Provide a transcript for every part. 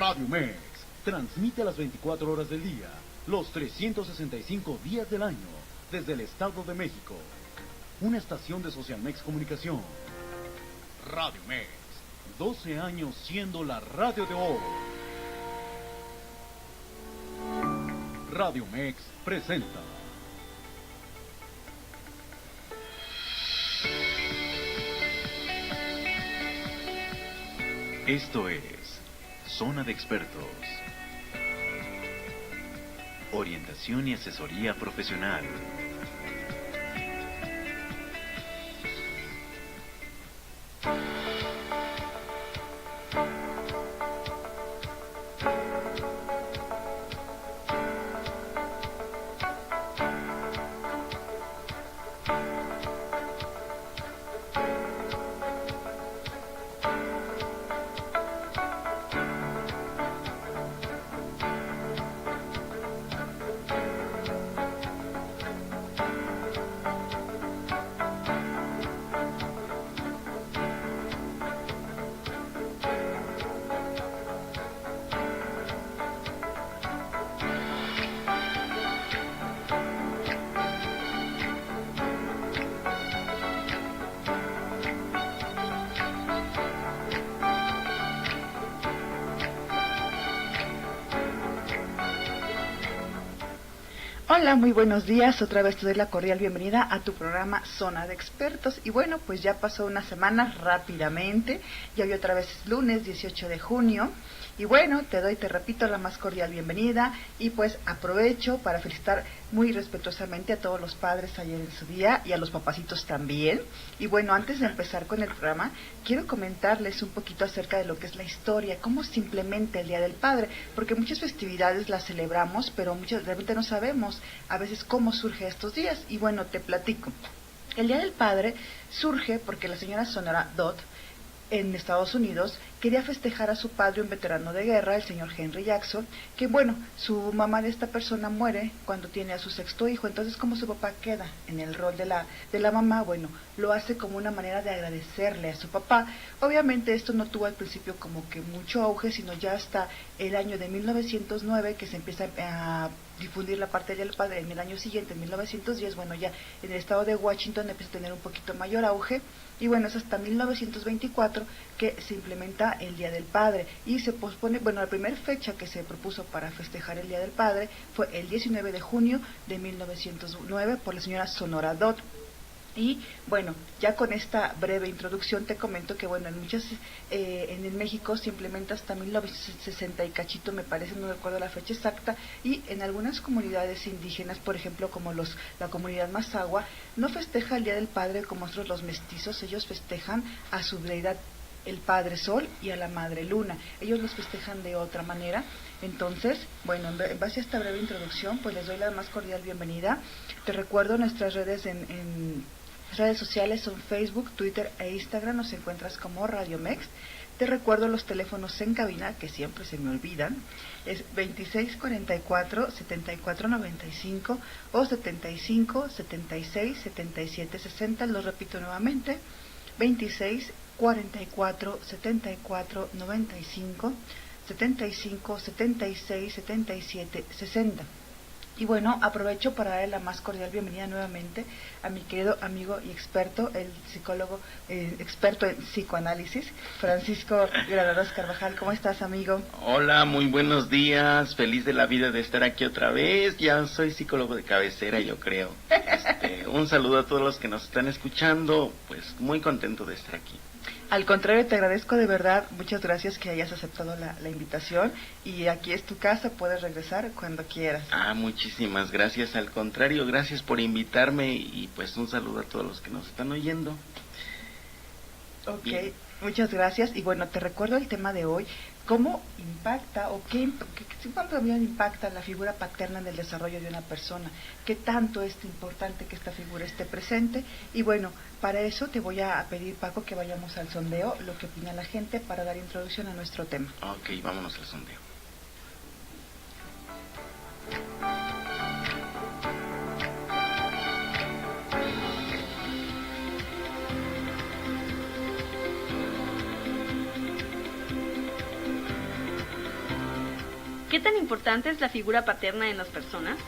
Radio Mex transmite a las 24 horas del día, los 365 días del año, desde el Estado de México. Una estación de Social Mex Comunicación. Radio Mex, 12 años siendo la radio de hoy. Radio Mex presenta. Esto es Zona de Expertos. Orientación y asesoría profesional. Hola, muy buenos días. Otra vez te doy la cordial bienvenida a tu programa Zona de Expertos. Y bueno, pues ya pasó una semana rápidamente. Ya hoy otra vez es lunes 18 de junio. Y bueno, te repito la más cordial bienvenida. Y pues aprovecho para felicitar muy respetuosamente a todos los padres ayer en su día y a los papacitos también. Y bueno, antes de empezar con el programa, quiero comentarles un poquito acerca de lo que es la historia, cómo se implementa el Día del Padre, porque muchas festividades las celebramos, pero muchas realmente no sabemos a veces cómo surge estos días. Y bueno, te platico. El Día del Padre surge porque la señora Sonora Dodd, en Estados Unidos, quería festejar a su padre, un veterano de guerra, el señor Henry Jackson, que bueno, su mamá de esta persona muere cuando tiene a su sexto hijo. Entonces, como su papá queda en el rol de la mamá, bueno, lo hace como una manera de agradecerle a su papá. Obviamente esto no tuvo al principio como que mucho auge, sino ya hasta el año de 1909 que se empieza a difundir la parte del padre. En el año siguiente, en 1910, bueno, ya en el estado de Washington empieza a tener un poquito mayor auge, y bueno, es hasta 1924 que se implementa el Día del Padre, y se pospone. Bueno, la primera fecha que se propuso para festejar el Día del Padre fue el 19 de junio de 1909 por la señora Sonora Dodd. Y bueno, ya con esta breve introducción te comento que bueno, en el México se implementa hasta 1960 y cachito, me parece, no recuerdo la fecha exacta, y en algunas comunidades indígenas, por ejemplo, como la comunidad Mazahua, no festeja el Día del Padre como nosotros los mestizos. Ellos festejan a su deidad, el Padre Sol, y a la Madre Luna. Ellos los festejan de otra manera. Entonces, bueno, en base a esta breve introducción, pues les doy la más cordial bienvenida. Te recuerdo nuestras redes redes sociales son Facebook, Twitter e Instagram. Nos encuentras como Radio Mex. Te recuerdo los teléfonos en cabina, que siempre se me olvidan. Es 2644-7495 o 75-76-77-60. Los repito nuevamente, 2644-7495, 75-76-77-60. Y bueno, aprovecho para darle la más cordial bienvenida nuevamente a mi querido amigo y experto, el psicólogo experto en psicoanálisis, Francisco Granados Carvajal. ¿Cómo estás, amigo? Hola, muy buenos días, feliz de la vida de estar aquí otra vez. Ya soy psicólogo de cabecera, yo creo. Un saludo a todos los que nos están escuchando, pues muy contento de estar aquí. Al contrario, te agradezco de verdad, muchas gracias que hayas aceptado la invitación, y aquí es tu casa, puedes regresar cuando quieras. Muchísimas gracias, al contrario, gracias por invitarme, y pues un saludo a todos los que nos están oyendo. Ok, bien. Muchas gracias. Y bueno, te recuerdo el tema de hoy: cómo impacta o cuánto también impacta la figura paterna en el desarrollo de una persona, qué tanto es importante que esta figura esté presente. Y bueno, para eso te voy a pedir, Paco, que vayamos al sondeo, lo que opina la gente, para dar introducción a nuestro tema. Ok, vámonos al sondeo. ¿Qué tan importante es la figura paterna en las personas?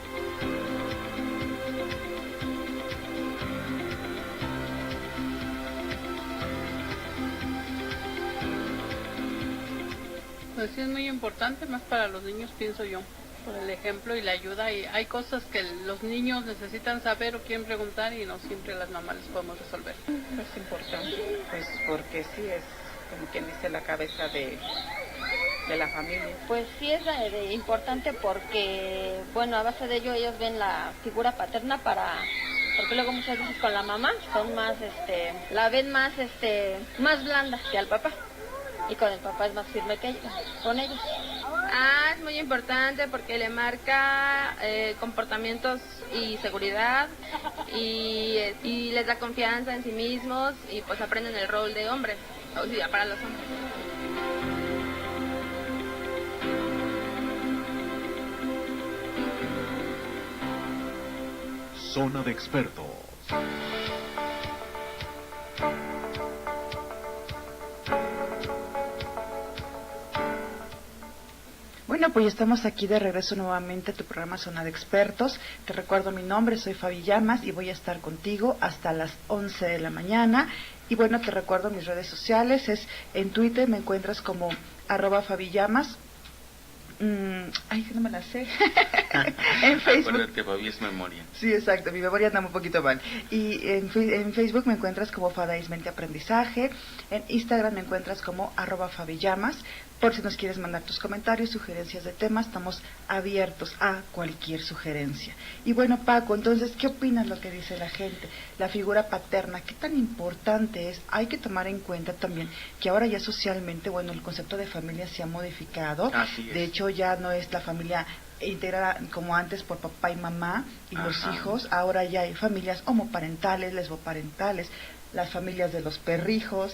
Pues sí, es muy importante, más para los niños, pienso yo, por el ejemplo y la ayuda. Y hay cosas que los niños necesitan saber o quieren preguntar y no siempre las mamás les podemos resolver. Es importante, pues porque sí es, como quien dice, la cabeza de la familia. Pues sí es importante porque, bueno, a base de ello ellos ven la figura paterna porque luego muchas veces con la mamá son más, la ven más, más blanda que al papá. Y con el papá es más firme que con ellos. Es muy importante porque le marca comportamientos y seguridad y les da confianza en sí mismos y pues aprenden el rol de hombre, o sea, para los hombres. Zona de expertos. Bueno, pues estamos aquí de regreso nuevamente a tu programa Zona de Expertos. Te recuerdo mi nombre, soy Fabi Llamas y voy a estar contigo hasta las 11 de la mañana. Y bueno, te recuerdo mis redes sociales, en Twitter me encuentras como @FabiLlamas. Ay, que no me la sé. En Facebook. Acuérdate, Fabi, es memoria. Sí, exacto, mi memoria anda un poquito mal. Y en Facebook me encuentras como Fadaismente Aprendizaje. En Instagram me encuentras como @FabiLlamas. Por si nos quieres mandar tus comentarios, sugerencias de temas, estamos abiertos a cualquier sugerencia. Y bueno, Paco, entonces, ¿qué opinas lo que dice la gente? La figura paterna, ¿qué tan importante es? Hay que tomar en cuenta también que ahora ya socialmente, bueno, el concepto de familia se ha modificado. Así es. De hecho, ya no es la familia integrada como antes por papá y mamá y los hijos. Ahora ya hay familias homoparentales, lesboparentales, las familias de los perrijos,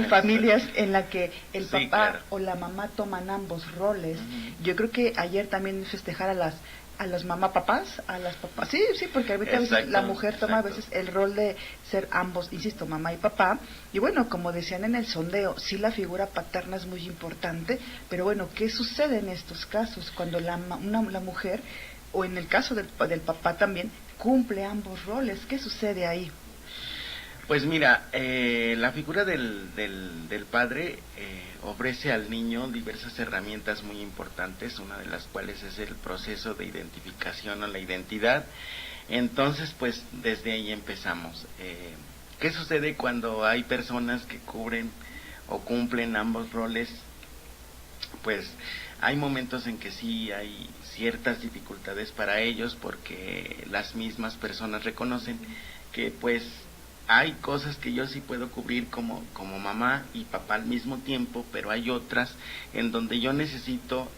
familias en la que el papá o la mamá toman ambos roles. Yo creo que ayer también festejar a los mamá papás, a las papás, sí, porque ahorita a veces la mujer toma a veces el rol de ser ambos, insisto, mamá y papá. Y bueno, como decían en el sondeo, sí, la figura paterna es muy importante, pero bueno, ¿qué sucede en estos casos cuando la mujer, o en el caso del papá también, cumple ambos roles? ¿Qué sucede ahí? Pues mira, la figura del padre ofrece al niño diversas herramientas muy importantes, una de las cuales es el proceso de identificación o la identidad. Entonces, pues desde ahí empezamos. ¿Qué sucede cuando hay personas que cubren o cumplen ambos roles? Pues hay momentos en que sí hay ciertas dificultades para ellos, porque las mismas personas reconocen que pues hay cosas que yo sí puedo cubrir como mamá y papá al mismo tiempo, pero hay otras en donde yo necesito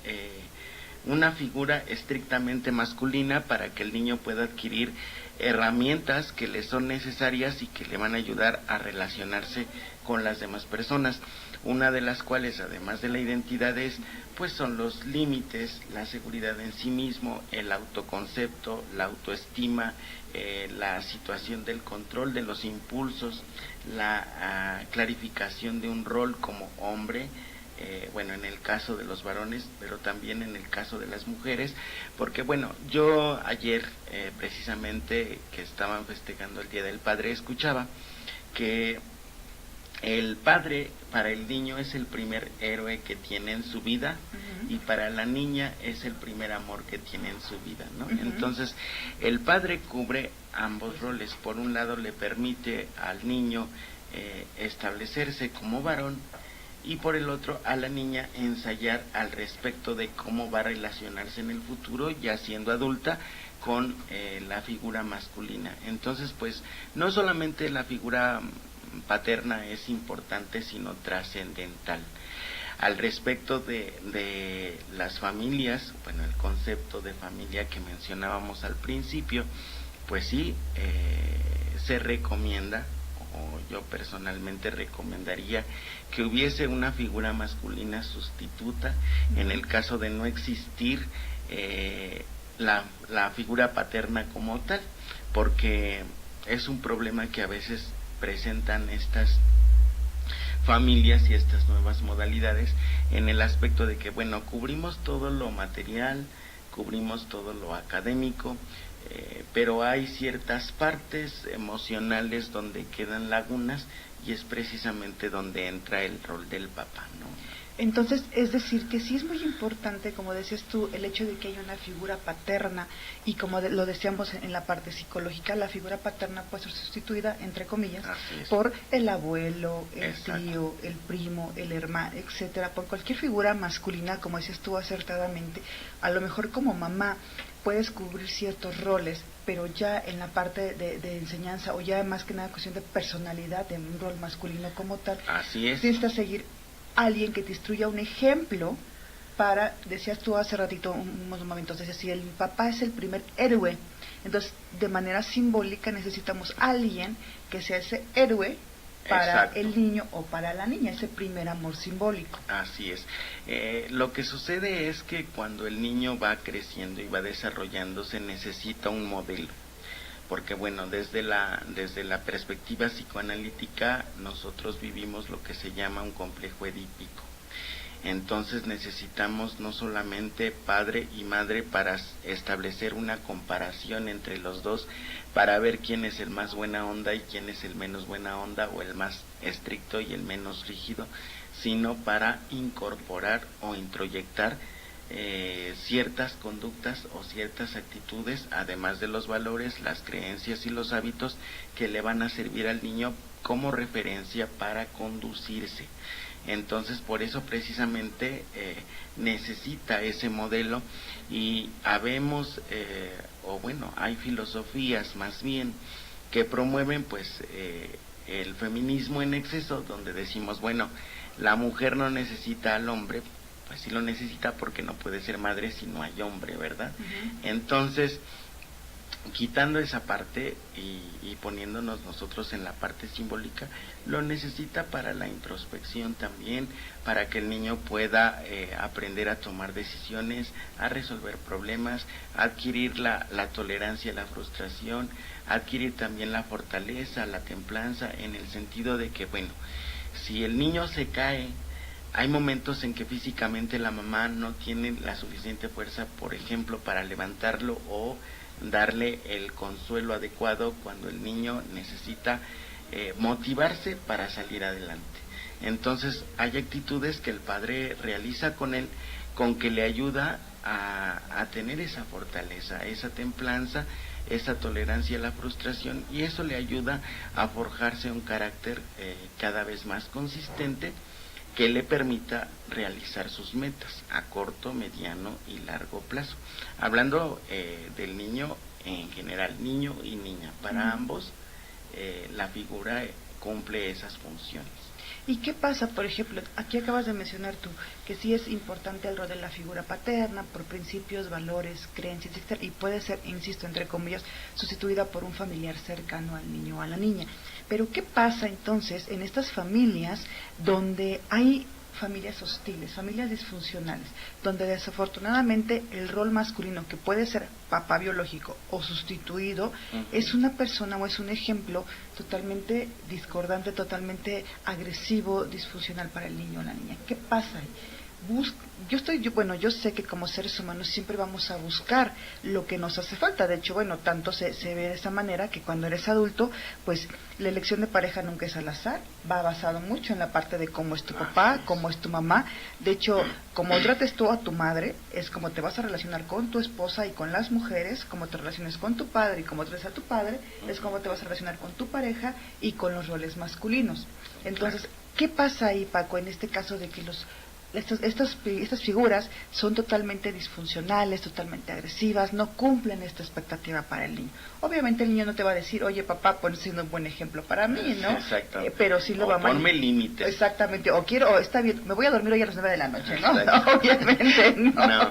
una figura estrictamente masculina para que el niño pueda adquirir herramientas que le son necesarias y que le van a ayudar a relacionarse con las demás personas. Una de las cuales, además de la identidad, pues son los límites, la seguridad en sí mismo, el autoconcepto, la autoestima, la situación del control de los impulsos, la clarificación de un rol como hombre, bueno, en el caso de los varones, pero también en el caso de las mujeres, porque bueno, yo ayer precisamente que estaban festejando el Día del Padre, escuchaba que el padre para el niño es el primer héroe que tiene en su vida, y para la niña es el primer amor que tiene en su vida, ¿no? Entonces, el padre cubre ambos roles. Por un lado, le permite al niño establecerse como varón, y por el otro, a la niña ensayar al respecto de cómo va a relacionarse en el futuro, ya siendo adulta, con la figura masculina. Entonces, pues, no solamente la figura paterna es importante, sino trascendental. Al respecto de las familias, bueno, el concepto de familia que mencionábamos al principio, pues sí, se recomienda, o yo personalmente recomendaría, que hubiese una figura masculina sustituta en el caso de no existir la figura paterna como tal, porque es un problema que a veces presentan estas familias y estas nuevas modalidades, en el aspecto de que, bueno, cubrimos todo lo material, cubrimos todo lo académico, pero hay ciertas partes emocionales donde quedan lagunas, y es precisamente donde entra el rol del papá, ¿no? Entonces, es decir, que sí es muy importante, como decías tú, el hecho de que haya una figura paterna, y como lo decíamos en la parte psicológica, la figura paterna puede ser sustituida, entre comillas, por el abuelo, el tío, el primo, el hermano, etcétera, por cualquier figura masculina, como decías tú acertadamente. A lo mejor como mamá puedes cubrir ciertos roles, pero ya en la parte de enseñanza, o ya más que nada cuestión de personalidad, de un rol masculino como tal, necesitas seguir alguien que te instruya, un ejemplo para, decías tú hace ratito, unos momentos, decías, si el papá es el primer héroe, entonces de manera simbólica necesitamos alguien que sea ese héroe para el niño o para la niña, ese primer amor simbólico. Así es. Lo que sucede es que cuando el niño va creciendo y va desarrollándose, necesita un modelo. Porque bueno, desde la perspectiva psicoanalítica, nosotros vivimos lo que se llama un complejo edípico. Entonces necesitamos no solamente padre y madre para establecer una comparación entre los dos, para ver quién es el más buena onda y quién es el menos buena onda, o el más estricto y el menos rígido, sino para incorporar o introyectar ciertas conductas o ciertas actitudes, además de los valores, las creencias y los hábitos que le van a servir al niño como referencia para conducirse. Entonces, por eso precisamente necesita ese modelo, y habemos, hay filosofías más bien que promueven pues el feminismo en exceso, donde decimos, bueno, la mujer no necesita al hombre. Pues sí lo necesita, porque no puede ser madre si no hay hombre, ¿verdad? Entonces, quitando esa parte y poniéndonos nosotros en la parte simbólica, lo necesita para la introspección también, para que el niño pueda aprender a tomar decisiones, a resolver problemas, a adquirir la tolerancia a la frustración, a adquirir también la fortaleza, la templanza, en el sentido de que, bueno, si el niño se cae, hay momentos en que físicamente la mamá no tiene la suficiente fuerza, por ejemplo, para levantarlo o darle el consuelo adecuado, cuando el niño necesita motivarse para salir adelante. Entonces hay actitudes que el padre realiza con él, con que le ayuda a tener esa fortaleza, esa templanza, esa tolerancia a la frustración, y eso le ayuda a forjarse un carácter cada vez más consistente, que le permita realizar sus metas a corto, mediano y largo plazo. Hablando del niño en general, niño y niña, para ambos la figura cumple esas funciones. ¿Y qué pasa, por ejemplo, aquí acabas de mencionar tú, que sí es importante el rol de la figura paterna por principios, valores, creencias, etcétera, y puede ser, insisto, entre comillas, sustituida por un familiar cercano al niño o a la niña? Pero ¿qué pasa entonces en estas familias donde hay familias hostiles, familias disfuncionales, donde desafortunadamente el rol masculino, que puede ser papá biológico o sustituido, es una persona o es un ejemplo totalmente discordante, totalmente agresivo, disfuncional para el niño o la niña? ¿Qué pasa ahí? Yo sé que como seres humanos siempre vamos a buscar lo que nos hace falta. De hecho, tanto se ve de esa manera que cuando eres adulto, pues la elección de pareja nunca es al azar, va basado mucho en la parte de cómo es tu papá, cómo es tu mamá. De hecho, como trates tú a tu madre, es como te vas a relacionar con tu esposa y con las mujeres, como te relaciones con tu padre y como trates a tu padre, es como te vas a relacionar con tu pareja y con los roles masculinos. Entonces, ¿qué pasa ahí, Paco, en este caso de que estas figuras son totalmente disfuncionales, totalmente agresivas, no cumplen esta expectativa para el niño? Obviamente el niño no te va a decir, oye papá, pues siendo un buen ejemplo para mí, ¿no? Exactamente. Pero sí lo va a ponme límites. Exactamente, está bien, me voy a dormir hoy a las 9 de la noche, ¿no? No, obviamente no.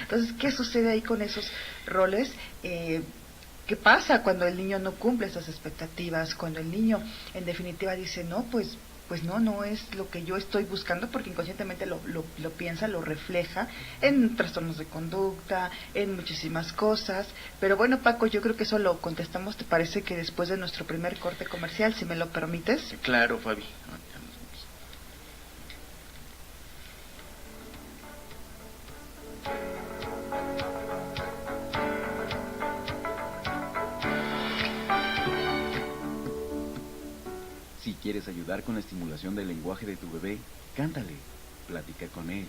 Entonces, ¿qué sucede ahí con esos roles? ¿Qué pasa cuando el niño no cumple esas expectativas? Cuando el niño en definitiva dice, no, pues no es lo que yo estoy buscando, porque inconscientemente lo piensa, lo refleja en trastornos de conducta, en muchísimas cosas. Pero bueno, Paco, yo creo que eso lo contestamos, ¿te parece que después de nuestro primer corte comercial, si me lo permites? Claro, Fabi. ¿Quieres ayudar con la estimulación del lenguaje de tu bebé? Cántale, platica con él,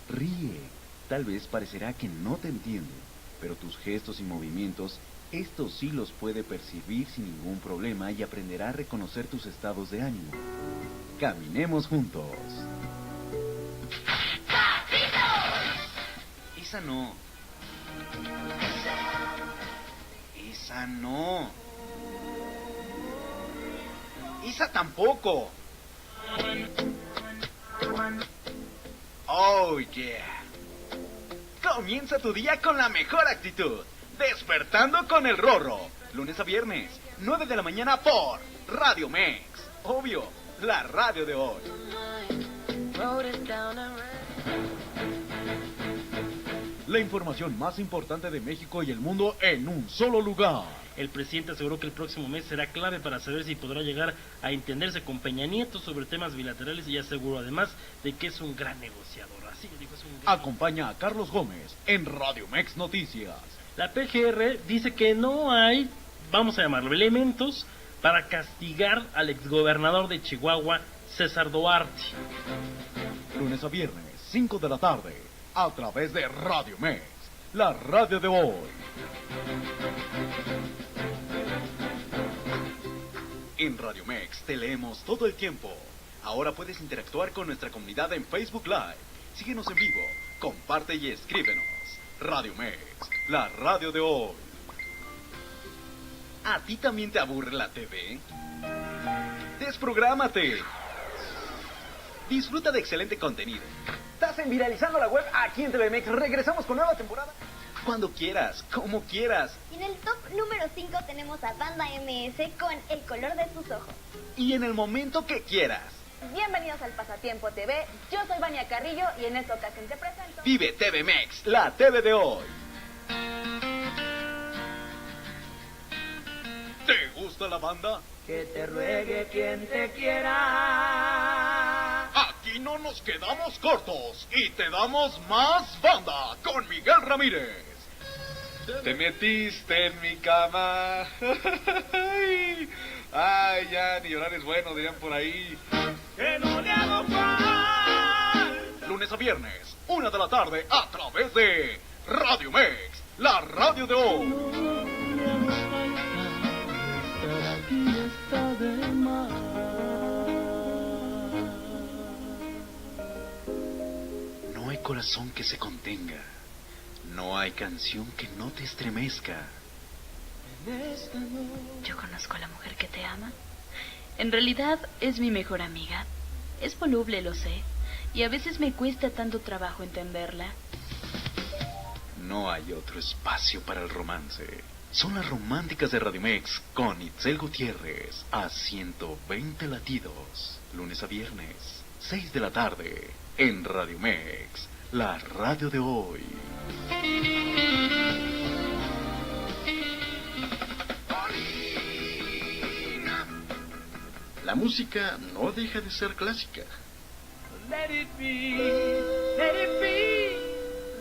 ríe. Tal vez parecerá que no te entiende, pero tus gestos y movimientos, estos sí los puede percibir sin ningún problema y aprenderá a reconocer tus estados de ánimo. Caminemos juntos. Esa no. Esa no. Esa tampoco. Oh, yeah. Comienza tu día con la mejor actitud. Despertando con el Rorro. Lunes a viernes, 9 de la mañana por Radio Mex. Obvio, la radio de hoy. La información más importante de México y el mundo en un solo lugar. El presidente aseguró que el próximo mes será clave para saber si podrá llegar a entenderse con Peña Nieto sobre temas bilaterales y aseguró además de que es un gran negociador. Así lo dijo, es un gran... Acompaña a Carlos Gómez en Radio Mex Noticias. La PGR dice que no hay, vamos a llamarlo, elementos para castigar al exgobernador de Chihuahua, César Duarte. Lunes a viernes, 5 de la tarde, a través de Radio Mex, la radio de hoy. En Radio Mex te leemos todo el tiempo. Ahora puedes interactuar con nuestra comunidad en Facebook Live. Síguenos en vivo, comparte y escríbenos. Radio Mex, la radio de hoy. ¿A ti también te aburre la TV? ¡Desprográmate! Disfruta de excelente contenido. ¿Estás en Viralizando la Web aquí en TVMex? Regresamos con nueva temporada. Cuando quieras, como quieras. Y en el top número 5 tenemos a Banda MS con El color de sus ojos. Y en el momento que quieras. Bienvenidos al Pasatiempo TV. Yo soy Vania Carrillo y en esta ocasión te presento... Vive TVMex, la TV de hoy. ¿Te gusta la banda? Que te ruegue quien te quiera. Aquí no nos quedamos cortos y te damos más banda con Miguel Ramírez. Te metiste en mi cama. Ay, ya, ni llorar es bueno, dirían por ahí. Que no le hago mal. Lunes a viernes, 1 de la tarde, a través de Radio Mex, la radio de hoy. No hay corazón que se contenga. No hay canción que no te estremezca. Yo conozco a la mujer que te ama. En realidad es mi mejor amiga. Es voluble, lo sé, y a veces me cuesta tanto trabajo entenderla. No hay otro espacio para el romance. Son las románticas de Radio Mex con Itzel Gutiérrez a 120 latidos. Lunes a viernes, 6 de la tarde, en Radio Mex, la radio de hoy. La música no deja de ser clásica. Let it be, let it be,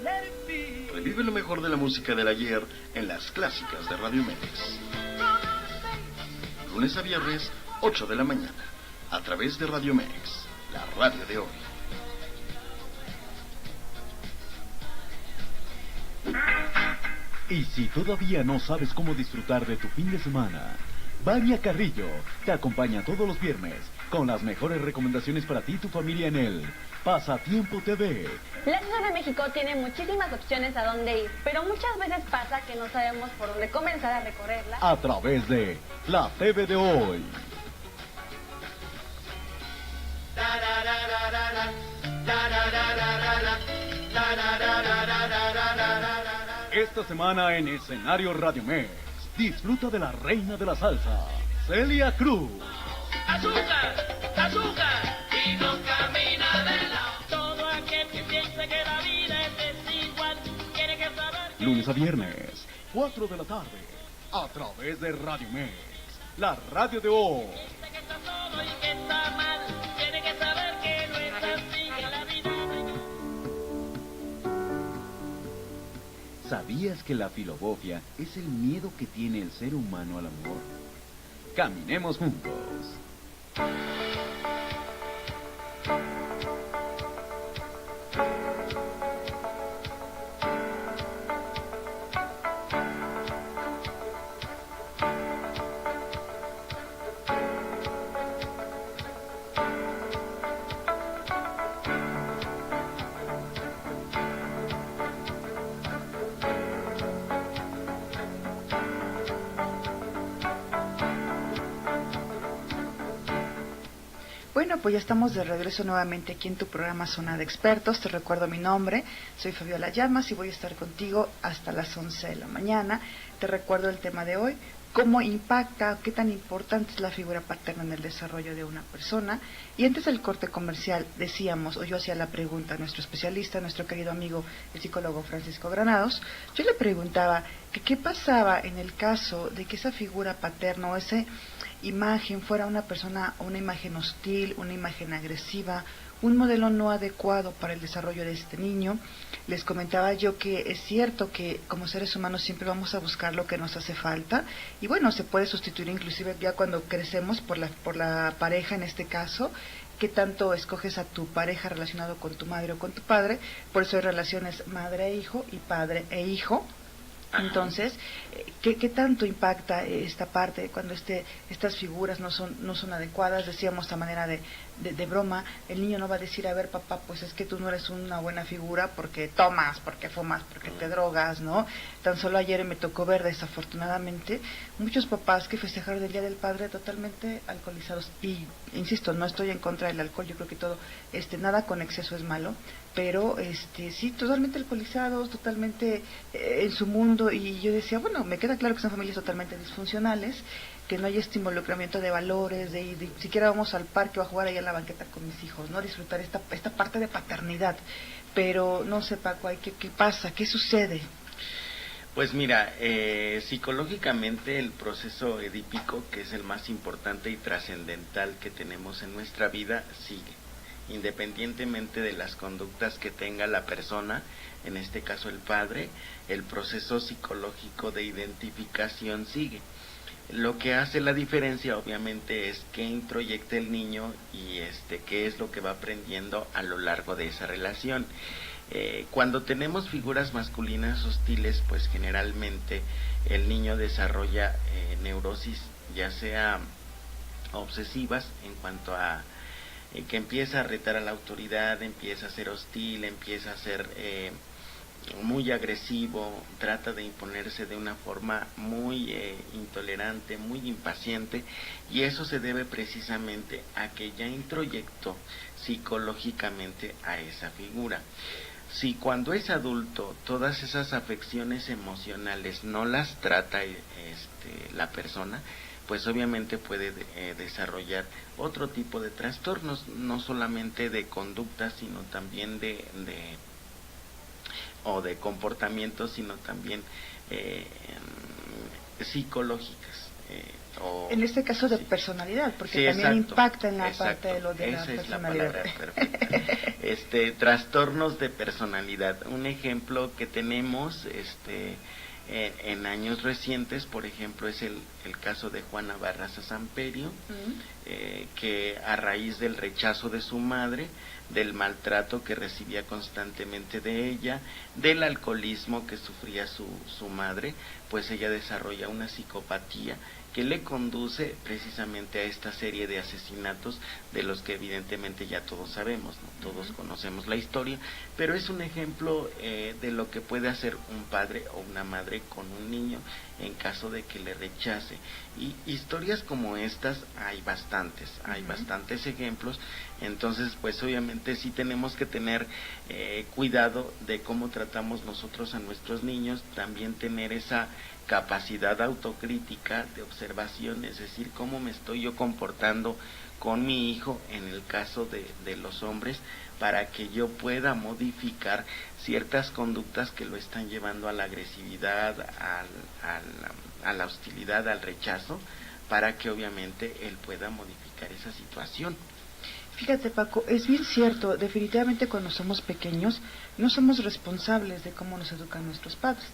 let it be. Revive lo mejor de la música del ayer en las clásicas de Radio Mex. Lunes a viernes, 8 de la mañana, a través de Radio Mex, la radio de hoy. Y si todavía no sabes cómo disfrutar de tu fin de semana, Vania Carrillo te acompaña todos los viernes con las mejores recomendaciones para ti y tu familia en el Pasatiempo TV. La Ciudad de México tiene muchísimas opciones a dónde ir, pero muchas veces pasa que no sabemos por dónde comenzar a recorrerla. A través de la TV de hoy. Esta semana en Escenario Radio Mex, disfruta de la reina de la salsa, Celia Cruz. Azúcar, azúcar, y no camina de lado. Todo aquel que piense que la vida es desigual, tiene que saber que... Lunes a viernes, 4 de la tarde, a través de Radio Mex, la radio de hoy. Piensa que está solo y que está mal, tiene que saber que no es así, que la vida... ¿Sabías que la filobofia es el miedo que tiene el ser humano al amor? Caminemos juntos. Bueno, pues ya estamos de regreso nuevamente aquí en tu programa Zona de Expertos. Te recuerdo mi nombre, soy Fabiola Llamas y voy a estar contigo hasta las 11 de la mañana. Te recuerdo el tema de hoy, cómo impacta, qué tan importante es la figura paterna en el desarrollo de una persona. Y antes del corte comercial decíamos, o yo hacía la pregunta a nuestro especialista, nuestro querido amigo, el psicólogo Francisco Granados, yo le preguntaba que qué pasaba en el caso de que esa figura paterna o esa imagen fuera una persona, una imagen hostil, una imagen agresiva, un modelo no adecuado para el desarrollo de este niño. Les comentaba yo que es cierto que como seres humanos siempre vamos a buscar lo que nos hace falta y bueno, se puede sustituir inclusive ya cuando crecemos por la pareja en este caso, que tanto escoges a tu pareja relacionado con tu madre o con tu padre, por eso hay relaciones madre e hijo y padre e hijo. Entonces, ¿qué tanto impacta esta parte cuando estas figuras no son adecuadas? Decíamos a manera de broma, el niño no va a decir, a ver papá, pues es que tú no eres una buena figura porque tomas, porque fumas, porque te drogas, ¿no? Tan solo ayer me tocó ver desafortunadamente muchos papás que festejaron el Día del Padre totalmente alcoholizados. Y, insisto, no estoy en contra del alcohol, yo creo que todo, nada con exceso es malo, pero sí, totalmente alcoholizados, totalmente en su mundo, y yo decía, bueno, me queda claro que son familias totalmente disfuncionales, que no hay este involucramiento de valores, de siquiera vamos al parque o a jugar ahí en la banqueta con mis hijos, ¿no? Disfrutar esta parte de paternidad, pero no sé, Paco, ¿qué pasa? ¿Qué sucede? Pues mira, psicológicamente el proceso edípico, que es el más importante y trascendental que tenemos en nuestra vida, sigue. Independientemente de las conductas que tenga la persona, en este caso el padre, el proceso psicológico de identificación sigue. Lo que hace la diferencia obviamente es qué introyecta el niño y qué es lo que va aprendiendo a lo largo de esa relación. Cuando tenemos figuras masculinas hostiles, pues generalmente el niño desarrolla neurosis, ya sea obsesivas en cuanto a que empieza a retar a la autoridad, empieza a ser hostil, empieza a ser muy agresivo, trata de imponerse de una forma muy intolerante, muy impaciente, y eso se debe precisamente a que ya introyectó psicológicamente a esa figura. Si cuando es adulto todas esas afecciones emocionales no las trata la persona, pues obviamente puede desarrollar otro tipo de trastornos, no solamente de conducta, sino también de comportamientos, sino también psicológicas. En este caso de personalidad, porque sí, también exacto, impacta en la exacto, parte de lo de la personalidad. Es la palabra perfecta. Trastornos de personalidad. Un ejemplo que tenemos en años recientes, por ejemplo, es el caso de Juana Barraza Samperio, que a raíz del rechazo de su madre, del maltrato que recibía constantemente de ella, del alcoholismo que sufría su madre, pues ella desarrolla una psicopatía que le conduce precisamente a esta serie de asesinatos de los que evidentemente ya todos sabemos, ¿no? Todos conocemos la historia, pero es un ejemplo de lo que puede hacer un padre o una madre con un niño en caso de que le rechace. Y historias como estas hay bastantes ejemplos. Entonces pues obviamente sí tenemos que tener cuidado de cómo tratamos nosotros a nuestros niños, también tener esa capacidad autocrítica de observación, es decir, cómo me estoy yo comportando con mi hijo en el caso de los hombres, para que yo pueda modificar ciertas conductas que lo están llevando a la agresividad, a la hostilidad, al rechazo, para que obviamente él pueda modificar esa situación. Fíjate, Paco, es bien cierto, definitivamente cuando somos pequeños no somos responsables de cómo nos educan nuestros padres,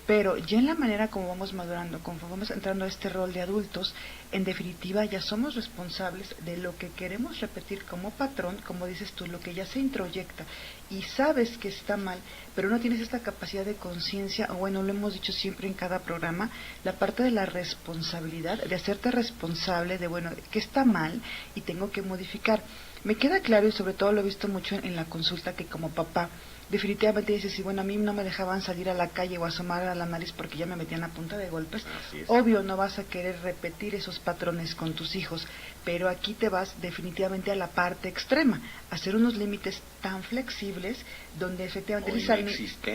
pero ya en la manera como vamos madurando, conforme vamos entrando a este rol de adultos, en definitiva ya somos responsables de lo que queremos repetir como patrón, como dices tú, lo que ya se introyecta y sabes que está mal, pero no tienes esta capacidad de conciencia, o bueno, lo hemos dicho siempre en cada programa, la parte de la responsabilidad, de hacerte responsable de, bueno, que está mal y tengo que modificar. Me queda claro, y sobre todo lo he visto mucho en la consulta, que como papá definitivamente dices, sí, bueno, a mí no me dejaban salir a la calle o asomar a la nariz porque ya me metían a punta de golpes. Obvio, no vas a querer repetir esos patrones con tus hijos, pero aquí te vas definitivamente a la parte extrema, hacer unos límites tan flexibles donde efectivamente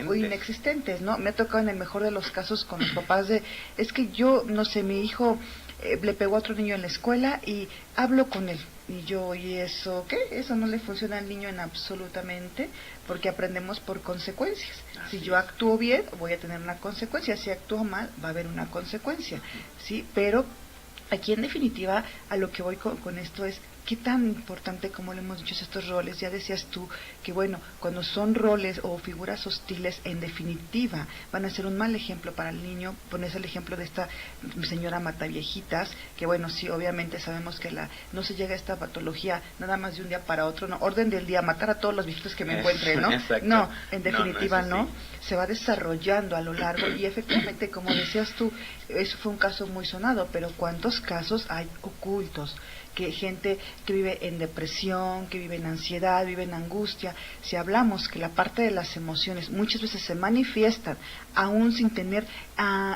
o inexistentes, ¿no? Me ha tocado en el mejor de los casos con los papás de, es que yo, no sé, mi hijo le pegó a otro niño en la escuela y hablo con él. Y yo, ¿y eso qué? Eso no le funciona al niño en absolutamente, porque aprendemos por consecuencias. Si yo actúo bien, voy a tener una consecuencia. Si actúo mal, va a haber una consecuencia. ¿Sí? Pero aquí en definitiva a lo que voy con esto es qué tan importante, como le hemos dicho, estos roles. Ya decías tú que bueno, cuando son roles o figuras hostiles, en definitiva van a ser un mal ejemplo para el niño. Pones el ejemplo de esta señora mataviejitas, que bueno, sí, obviamente sabemos que no se llega a esta patología nada más de un día para otro, no, orden del día, matar a todos los viejitos que me encuentre, ¿no? Exacto. No, en definitiva no, se va desarrollando a lo largo y efectivamente, como decías tú, eso fue un caso muy sonado, pero ¿cuántos casos hay ocultos? Que gente que vive en depresión, que vive en ansiedad, vive en angustia. Si hablamos que la parte de las emociones muchas veces se manifiestan aún sin tener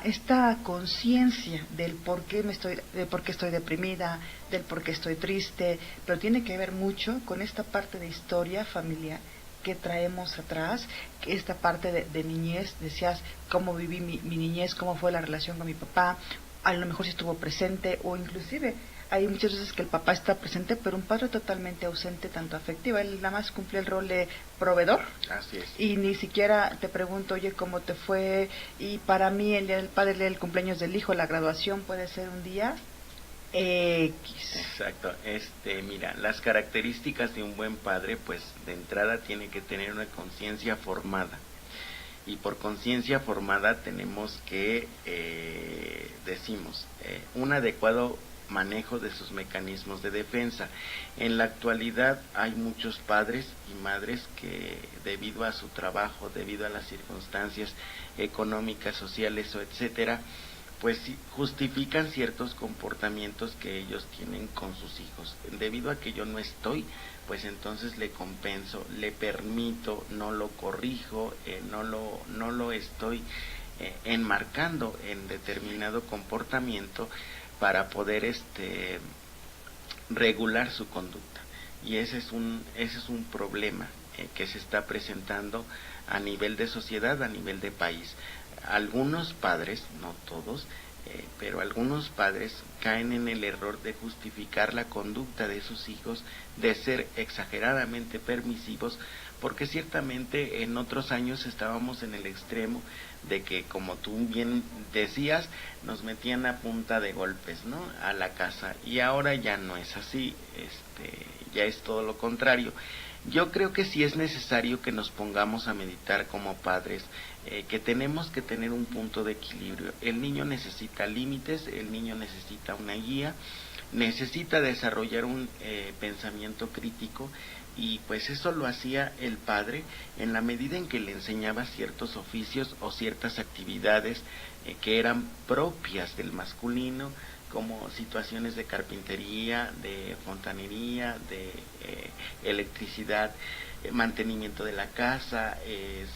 esta conciencia del por qué estoy deprimida, del por qué estoy triste, pero tiene que ver mucho con esta parte de historia familiar que traemos atrás, que esta parte de niñez. Decías cómo viví mi niñez, cómo fue la relación con mi papá, a lo mejor si estuvo presente, o inclusive hay muchas veces que el papá está presente, pero un padre totalmente ausente, tanto afectiva. Él nada más cumple el rol de proveedor. Así es. Y ni siquiera te pregunto, oye, ¿cómo te fue? Y para mí el día del padre, el cumpleaños del hijo, la graduación puede ser un día X. Exacto. Mira, las características de un buen padre, pues de entrada tiene que tener una conciencia formada. Y por conciencia formada tenemos que, un adecuado manejo de sus mecanismos de defensa. En la actualidad hay muchos padres y madres que debido a su trabajo, debido a las circunstancias económicas, sociales o etcétera, pues justifican ciertos comportamientos que ellos tienen con sus hijos. Debido a que yo no estoy, pues entonces le compenso, le permito, no lo corrijo, no lo estoy enmarcando en determinado comportamiento para poder regular su conducta. Y ese es un problema que se está presentando a nivel de sociedad, a nivel de país. Algunos padres, no todos, pero algunos padres caen en el error de justificar la conducta de sus hijos, de ser exageradamente permisivos, porque ciertamente en otros años estábamos en el extremo de que, como tú bien decías, nos metían a punta de golpes, ¿no?, a la casa, y ahora ya no es así, ya es todo lo contrario. Yo creo que sí es necesario que nos pongamos a meditar como padres, que tenemos que tener un punto de equilibrio. El niño necesita límites, el niño necesita una guía, necesita desarrollar un pensamiento crítico, y pues eso lo hacía el padre en la medida en que le enseñaba ciertos oficios o ciertas actividades que eran propias del masculino, como situaciones de carpintería, de fontanería, de electricidad, mantenimiento de la casa,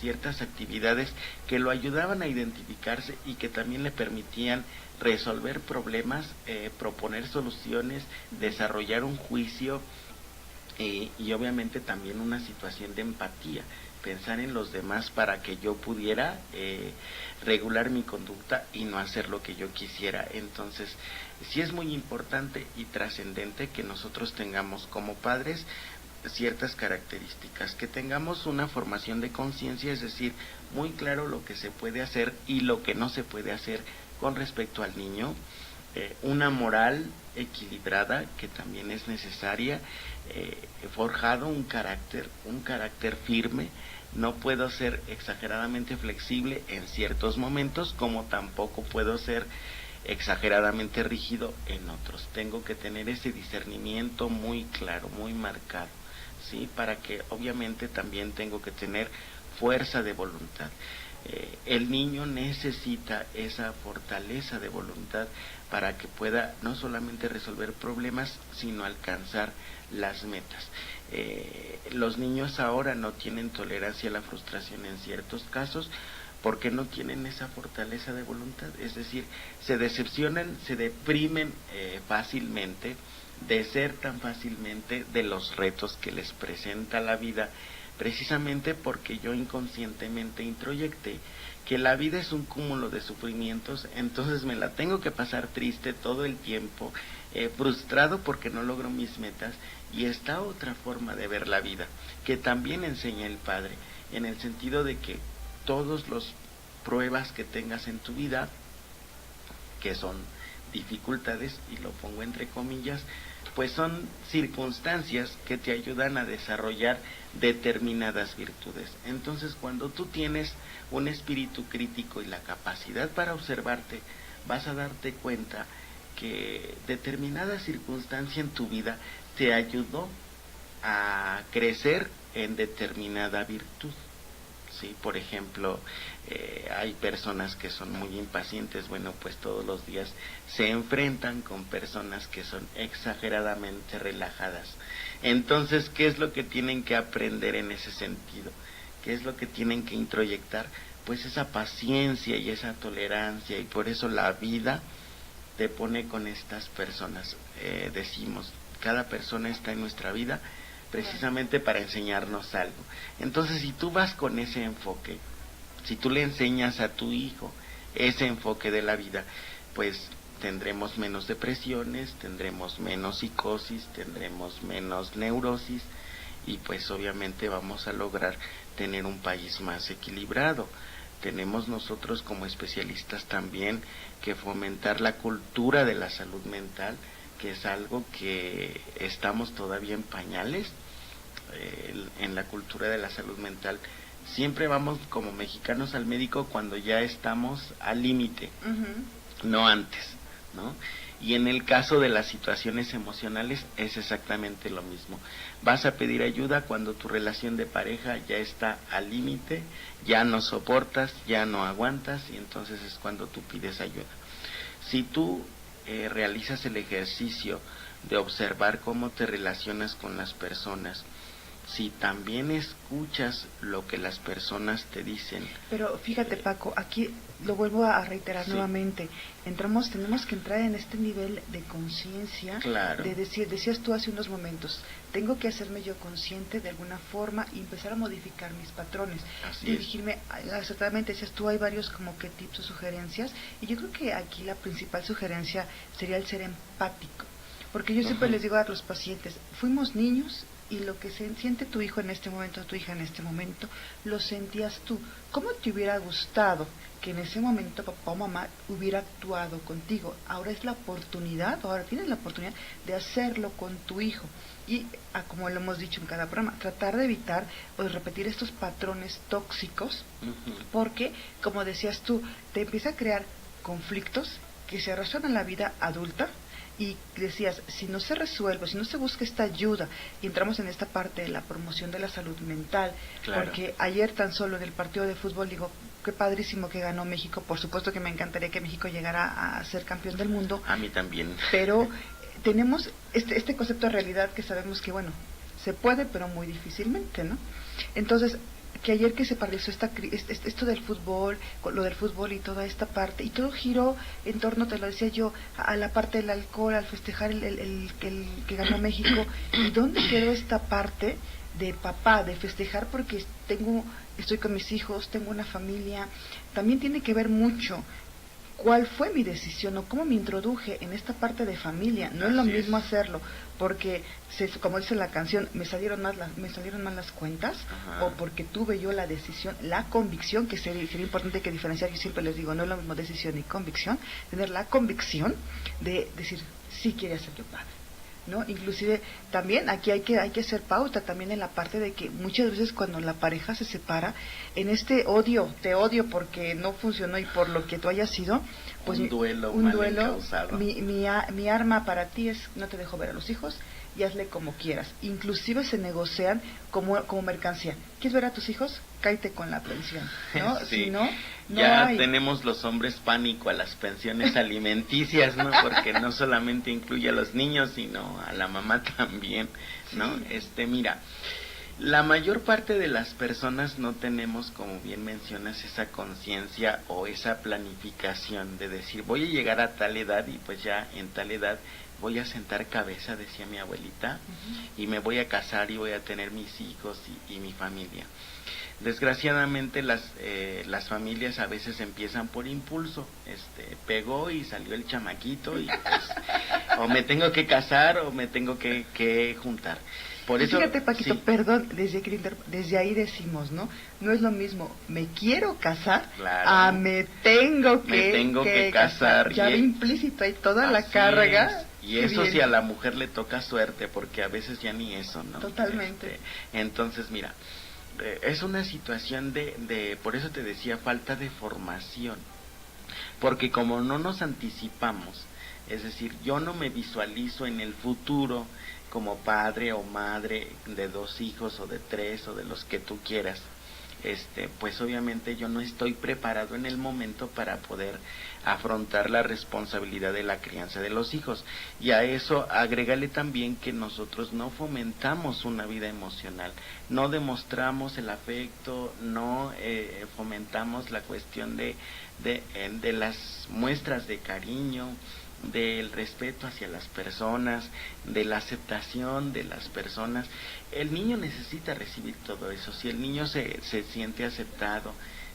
ciertas actividades que lo ayudaban a identificarse y que también le permitían resolver problemas, proponer soluciones, desarrollar un juicio, y obviamente también una situación de empatía, pensar en los demás para que yo pudiera regular mi conducta y no hacer lo que yo quisiera. Entonces, sí es muy importante y trascendente que nosotros tengamos como padres ciertas características, que tengamos una formación de conciencia, es decir, muy claro lo que se puede hacer y lo que no se puede hacer con respecto al niño, una moral equilibrada que también es necesaria, forjado un carácter firme. No puedo ser exageradamente flexible en ciertos momentos, como tampoco puedo ser exageradamente rígido en otros. Tengo que tener ese discernimiento muy claro, muy marcado, ¿sí? Para que obviamente también tengo que tener fuerza de voluntad. El niño necesita esa fortaleza de voluntad para que pueda no solamente resolver problemas, sino alcanzar las metas. Los niños ahora no tienen tolerancia a la frustración en ciertos casos porque no tienen esa fortaleza de voluntad, es decir, se decepcionan, se deprimen fácilmente, desertan fácilmente de los retos que les presenta la vida, precisamente porque yo inconscientemente introyecté que la vida es un cúmulo de sufrimientos, entonces me la tengo que pasar triste todo el tiempo, frustrado porque no logro mis metas. Y esta otra forma de ver la vida, que también enseña el Padre, en el sentido de que todas las pruebas que tengas en tu vida, que son dificultades, y lo pongo entre comillas, pues son circunstancias que te ayudan a desarrollar determinadas virtudes. Entonces, cuando tú tienes un espíritu crítico y la capacidad para observarte, vas a darte cuenta que determinada circunstancia en tu vida te ayudó a crecer en determinada virtud. Sí, por ejemplo, hay personas que son muy impacientes, bueno, pues todos los días se enfrentan con personas que son exageradamente relajadas. Entonces, ¿qué es lo que tienen que aprender en ese sentido? ¿Qué es lo que tienen que introyectar? Pues esa paciencia y esa tolerancia, y por eso la vida te pone con estas personas. Decimos, cada persona está en nuestra vida precisamente para enseñarnos algo. Entonces, si tú vas con ese enfoque, si tú le enseñas a tu hijo ese enfoque de la vida, pues tendremos menos depresiones, tendremos menos psicosis, tendremos menos neurosis, y pues obviamente vamos a lograr tener un país más equilibrado. Tenemos nosotros como especialistas también que fomentar la cultura de la salud mental, que es algo que estamos todavía en pañales. En la cultura de la salud mental siempre vamos como mexicanos al médico cuando ya estamos al límite, no antes, ¿no? Y en el caso de las situaciones emocionales es exactamente lo mismo. Vas a pedir ayuda cuando tu relación de pareja ya está al límite, ya no soportas, ya no aguantas, y entonces es cuando tú pides ayuda. Si tú realizas el ejercicio de observar cómo te relacionas con las personas, si también escuchas lo que las personas te dicen. Pero fíjate, Paco, aquí lo vuelvo a reiterar nuevamente, tenemos que entrar en este nivel de conciencia, claro, de decir, decías tú hace unos momentos, tengo que hacerme yo consciente de alguna forma y empezar a modificar mis patrones, dirigirme, acertadamente decías tú, hay varios como que tips o sugerencias, y yo creo que aquí la principal sugerencia sería el ser empático, porque yo siempre les digo a los pacientes, fuimos niños, y lo que siente tu hijo en este momento, tu hija en este momento, lo sentías tú. ¿Cómo te hubiera gustado que en ese momento papá o mamá hubiera actuado contigo? Ahora es la oportunidad, ahora tienes la oportunidad de hacerlo con tu hijo. Y, como lo hemos dicho en cada programa, tratar de evitar o de repetir estos patrones tóxicos, porque, como decías tú, te empieza a crear conflictos que se arrastran a la vida adulta. Y decías, si no se resuelve, si no se busca esta ayuda, y entramos en esta parte de la promoción de la salud mental, porque ayer tan solo en el partido de fútbol, digo, qué padrísimo que ganó México, por supuesto que me encantaría que México llegara a ser campeón del mundo. A mí también. Pero tenemos este concepto de realidad que sabemos que, bueno, se puede, pero muy difícilmente, ¿no? Entonces, que ayer que se paralizó esto del fútbol, lo del fútbol y toda esta parte, y todo giró en torno, te lo decía yo, a la parte del alcohol, al festejar el que ganó México. ¿Y dónde quedó esta parte de papá, de festejar porque estoy con mis hijos, tengo una familia? También tiene que ver mucho cuál fue mi decisión o cómo me introduje en esta parte de familia. No es lo mismo hacerlo porque, como dice la canción, me salieron mal las cuentas, o porque tuve yo la decisión, la convicción, que sería importante que diferenciar. Yo siempre les digo, no es lo mismo decisión y convicción. Tener la convicción de decir, sí quiere ser yo padre, ¿no? Inclusive también aquí hay que hacer pauta también en la parte de que muchas veces cuando la pareja se separa, en este odio, te odio porque no funcionó y por lo que tú hayas sido, pues un duelo encausado. Mi arma para ti es no te dejo ver a los hijos y hazle como quieras. Inclusive se negocian como mercancía. ¿Quieres ver a tus hijos? Cáete con la pensión, ¿no? Sí. Si no ya hay. tenemos los hombres pánico a las pensiones alimenticias, ¿no? Porque no solamente incluye a los niños, sino a la mamá también, ¿no? Mira, la mayor parte de las personas no tenemos, como bien mencionas, esa conciencia o esa planificación de decir, voy a llegar a tal edad y pues ya en tal edad voy a sentar cabeza, decía mi abuelita, y me voy a casar y voy a tener mis hijos y mi familia. Desgraciadamente las familias a veces empiezan por impulso, pegó y salió el chamaquito y pues, o me tengo que casar o me tengo que juntar. Por eso, fíjate, Paquito, perdón, desde ahí decimos, ¿no? No es lo mismo, me quiero casar, a me tengo que casar. Ya ve implícito ahí toda la carga. Y eso sí a la mujer le toca suerte, porque a veces ya ni eso, ¿no? Totalmente. Entonces, mira, es una situación de, por eso te decía, falta de formación. Porque como no nos anticipamos, es decir, yo no me visualizo en el futuro como padre o madre de 2 hijos o de 3 o de los que tú quieras, pues obviamente yo no estoy preparado en el momento para poder afrontar la responsabilidad de la crianza de los hijos. Y a eso agrégale también que nosotros no fomentamos una vida emocional, no demostramos el afecto, no fomentamos la cuestión de las muestras de cariño, del respeto hacia las personas, de la aceptación de las personas. El niño necesita recibir todo eso. Si el niño se siente aceptado,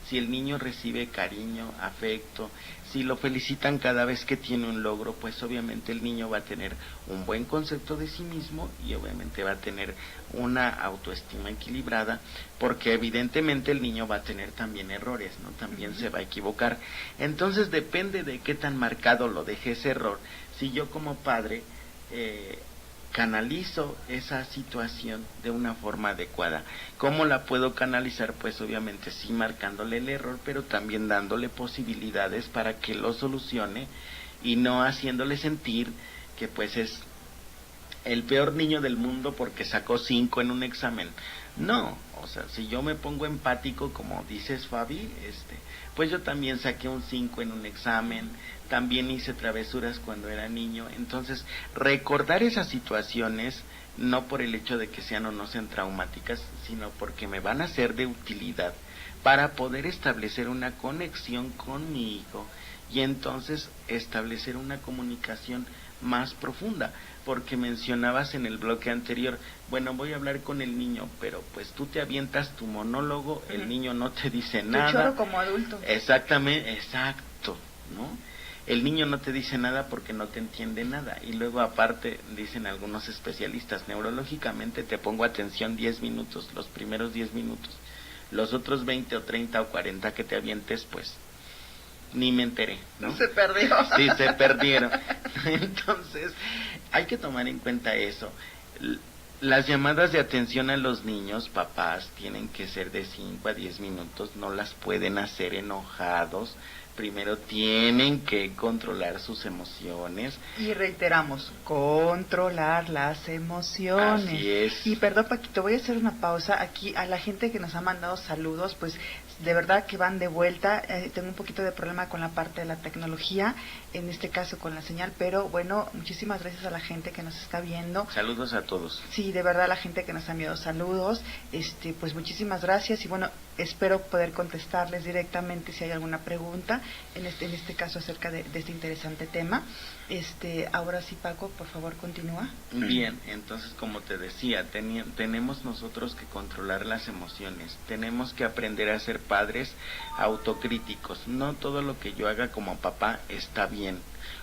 si el niño recibe cariño, afecto, si lo felicitan cada vez que tiene un logro, pues obviamente el niño va a tener un buen concepto de sí mismo y obviamente va a tener una autoestima equilibrada, porque evidentemente el niño va a tener también errores, ¿no? También se va a equivocar. Entonces depende de qué tan marcado lo deje ese error. Si yo como padre canalizo esa situación de una forma adecuada. ¿Cómo la puedo canalizar? Pues obviamente sí marcándole el error, pero también dándole posibilidades para que lo solucione y no haciéndole sentir que pues es el peor niño del mundo porque sacó 5 en un examen. No, o sea, si yo me pongo empático, como dices, Fabi, pues yo también saqué un 5 en un examen, también hice travesuras cuando era niño. Entonces, recordar esas situaciones, no por el hecho de que sean o no sean traumáticas, sino porque me van a ser de utilidad para poder establecer una conexión con mi hijo y entonces establecer una comunicación más profunda. Porque mencionabas en el bloque anterior, bueno, voy a hablar con el niño, pero pues tú te avientas tu monólogo, el niño no te dice nada. Tu choro como adulto. Exactamente, exacto, ¿no? El niño no te dice nada porque no te entiende nada. Y luego aparte, dicen algunos especialistas, neurológicamente te pongo atención 10 minutos, los primeros 10 minutos. Los otros 20 o 30 o 40 que te avientes, pues ni me enteré, ¿no? Se perdió. Sí, se perdieron. Entonces, hay que tomar en cuenta eso. Las llamadas de atención a los niños, papás, tienen que ser de 5 a 10 minutos, no las pueden hacer enojados. Primero tienen que controlar sus emociones. Y reiteramos, controlar las emociones. Así es. Y perdón, Paquito, voy a hacer una pausa aquí a la gente que nos ha mandado saludos, pues de verdad que van de vuelta. Tengo un poquito de problema con la parte de la tecnología, en este caso con la señal, pero bueno, muchísimas gracias a la gente que nos está viendo. Saludos a todos. Sí, de verdad, la gente que nos ha enviado saludos, pues muchísimas gracias. Y bueno, espero poder contestarles directamente si hay alguna pregunta, en este caso acerca de este interesante tema. Ahora sí, Paco, por favor, continúa. Bien, entonces, como te decía, tenemos nosotros que controlar las emociones, tenemos que aprender a ser padres autocríticos. No todo lo que yo haga como papá está bien,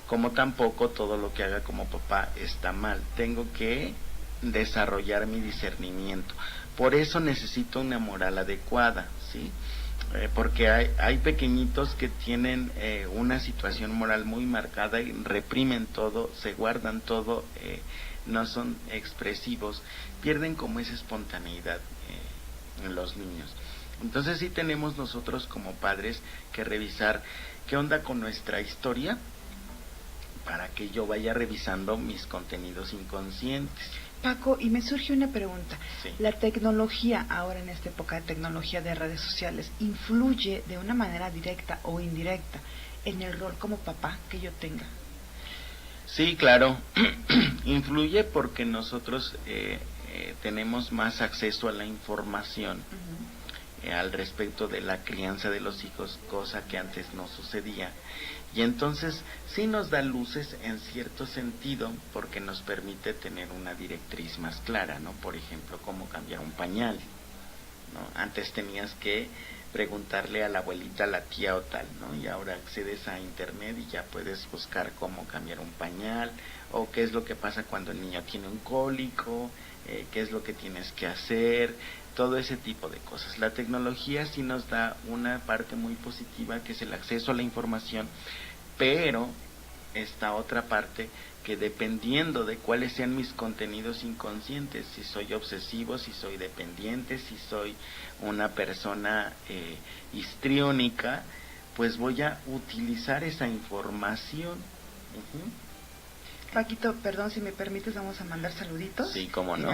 como tampoco todo lo que haga como papá está mal. Tengo que desarrollar mi discernimiento. Por eso necesito una moral adecuada, ¿sí? Porque hay pequeñitos que tienen una situación moral muy marcada y reprimen todo, se guardan todo, no son expresivos, pierden como esa espontaneidad en los niños. Entonces sí tenemos nosotros como padres que revisar qué onda con nuestra historia para que yo vaya revisando mis contenidos inconscientes. Paco, y me surge una pregunta. Sí. ¿La tecnología, ahora en esta época de tecnología de redes sociales, influye de una manera directa o indirecta en el rol como papá que yo tenga? Sí, claro. Influye porque nosotros tenemos más acceso a la información al respecto de la crianza de los hijos, cosa que antes no sucedía. Y entonces sí nos da luces en cierto sentido porque nos permite tener una directriz más clara, ¿no? Por ejemplo, cómo cambiar un pañal, ¿no? Antes tenías que preguntarle a la abuelita, a la tía o tal, ¿no? Y ahora accedes a internet y ya puedes buscar cómo cambiar un pañal, o qué es lo que pasa cuando el niño tiene un cólico, qué es lo que tienes que hacer, todo ese tipo de cosas. La tecnología sí nos da una parte muy positiva, que es el acceso a la información, pero esta otra parte que dependiendo de cuáles sean mis contenidos inconscientes, si soy obsesivo, si soy dependiente, si soy una persona histriónica, pues voy a utilizar esa información. Paquito, perdón, si me permites, vamos a mandar saluditos. Sí, cómo no.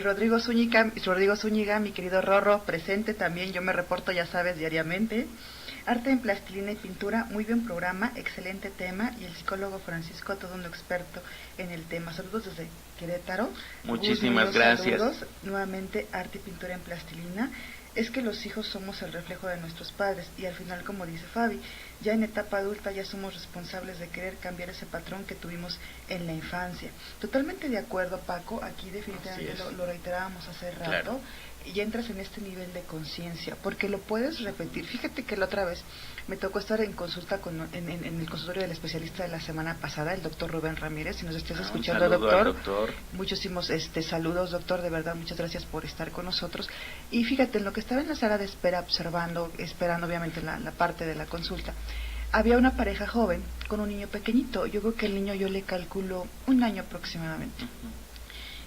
Rodrigo Zúñiga, mi querido Rorro, presente también, yo me reporto, ya sabes, diariamente. Arte en plastilina y pintura, muy buen programa, excelente tema, y el psicólogo Francisco, todo un experto en el tema. Saludos desde Querétaro. Muchísimas gracias. Saludos, nuevamente, arte y pintura en plastilina. Es que los hijos somos el reflejo de nuestros padres, y al final, como dice Fabi, ya en etapa adulta ya somos responsables de querer cambiar ese patrón que tuvimos en la infancia. Totalmente de acuerdo, Paco, aquí definitivamente lo reiterábamos hace rato. Claro. Y entras en este nivel de conciencia, porque lo puedes repetir. Fíjate que la otra vez me tocó estar en consulta en el consultorio del especialista de la semana pasada, el doctor Rubén Ramírez. Si nos estás escuchando, doctor, muchísimos saludos, doctor, de verdad, muchas gracias por estar con nosotros. Y fíjate, en lo que estaba en la sala de espera, esperando obviamente la parte de la consulta, había una pareja joven con un niño pequeñito. Yo creo que el niño, yo le calculo 1 año aproximadamente.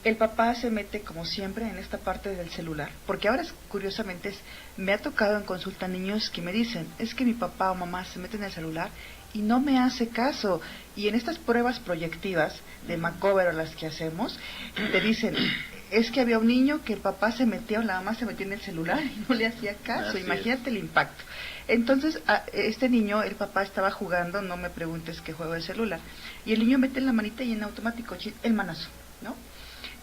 El papá se mete, como siempre, en esta parte del celular, porque ahora curiosamente me ha tocado en consulta niños que me dicen, es que mi papá o mamá se mete en el celular y no me hace caso. Y en estas pruebas proyectivas de Macover o las que hacemos, te dicen, es que había un niño que el papá se metía o la mamá se metía en el celular y no le hacía caso. Así imagínate el impacto. Entonces, este niño, el papá estaba jugando, no me preguntes qué juego de celular, y el niño mete la manita y en automático, el manazo, ¿no?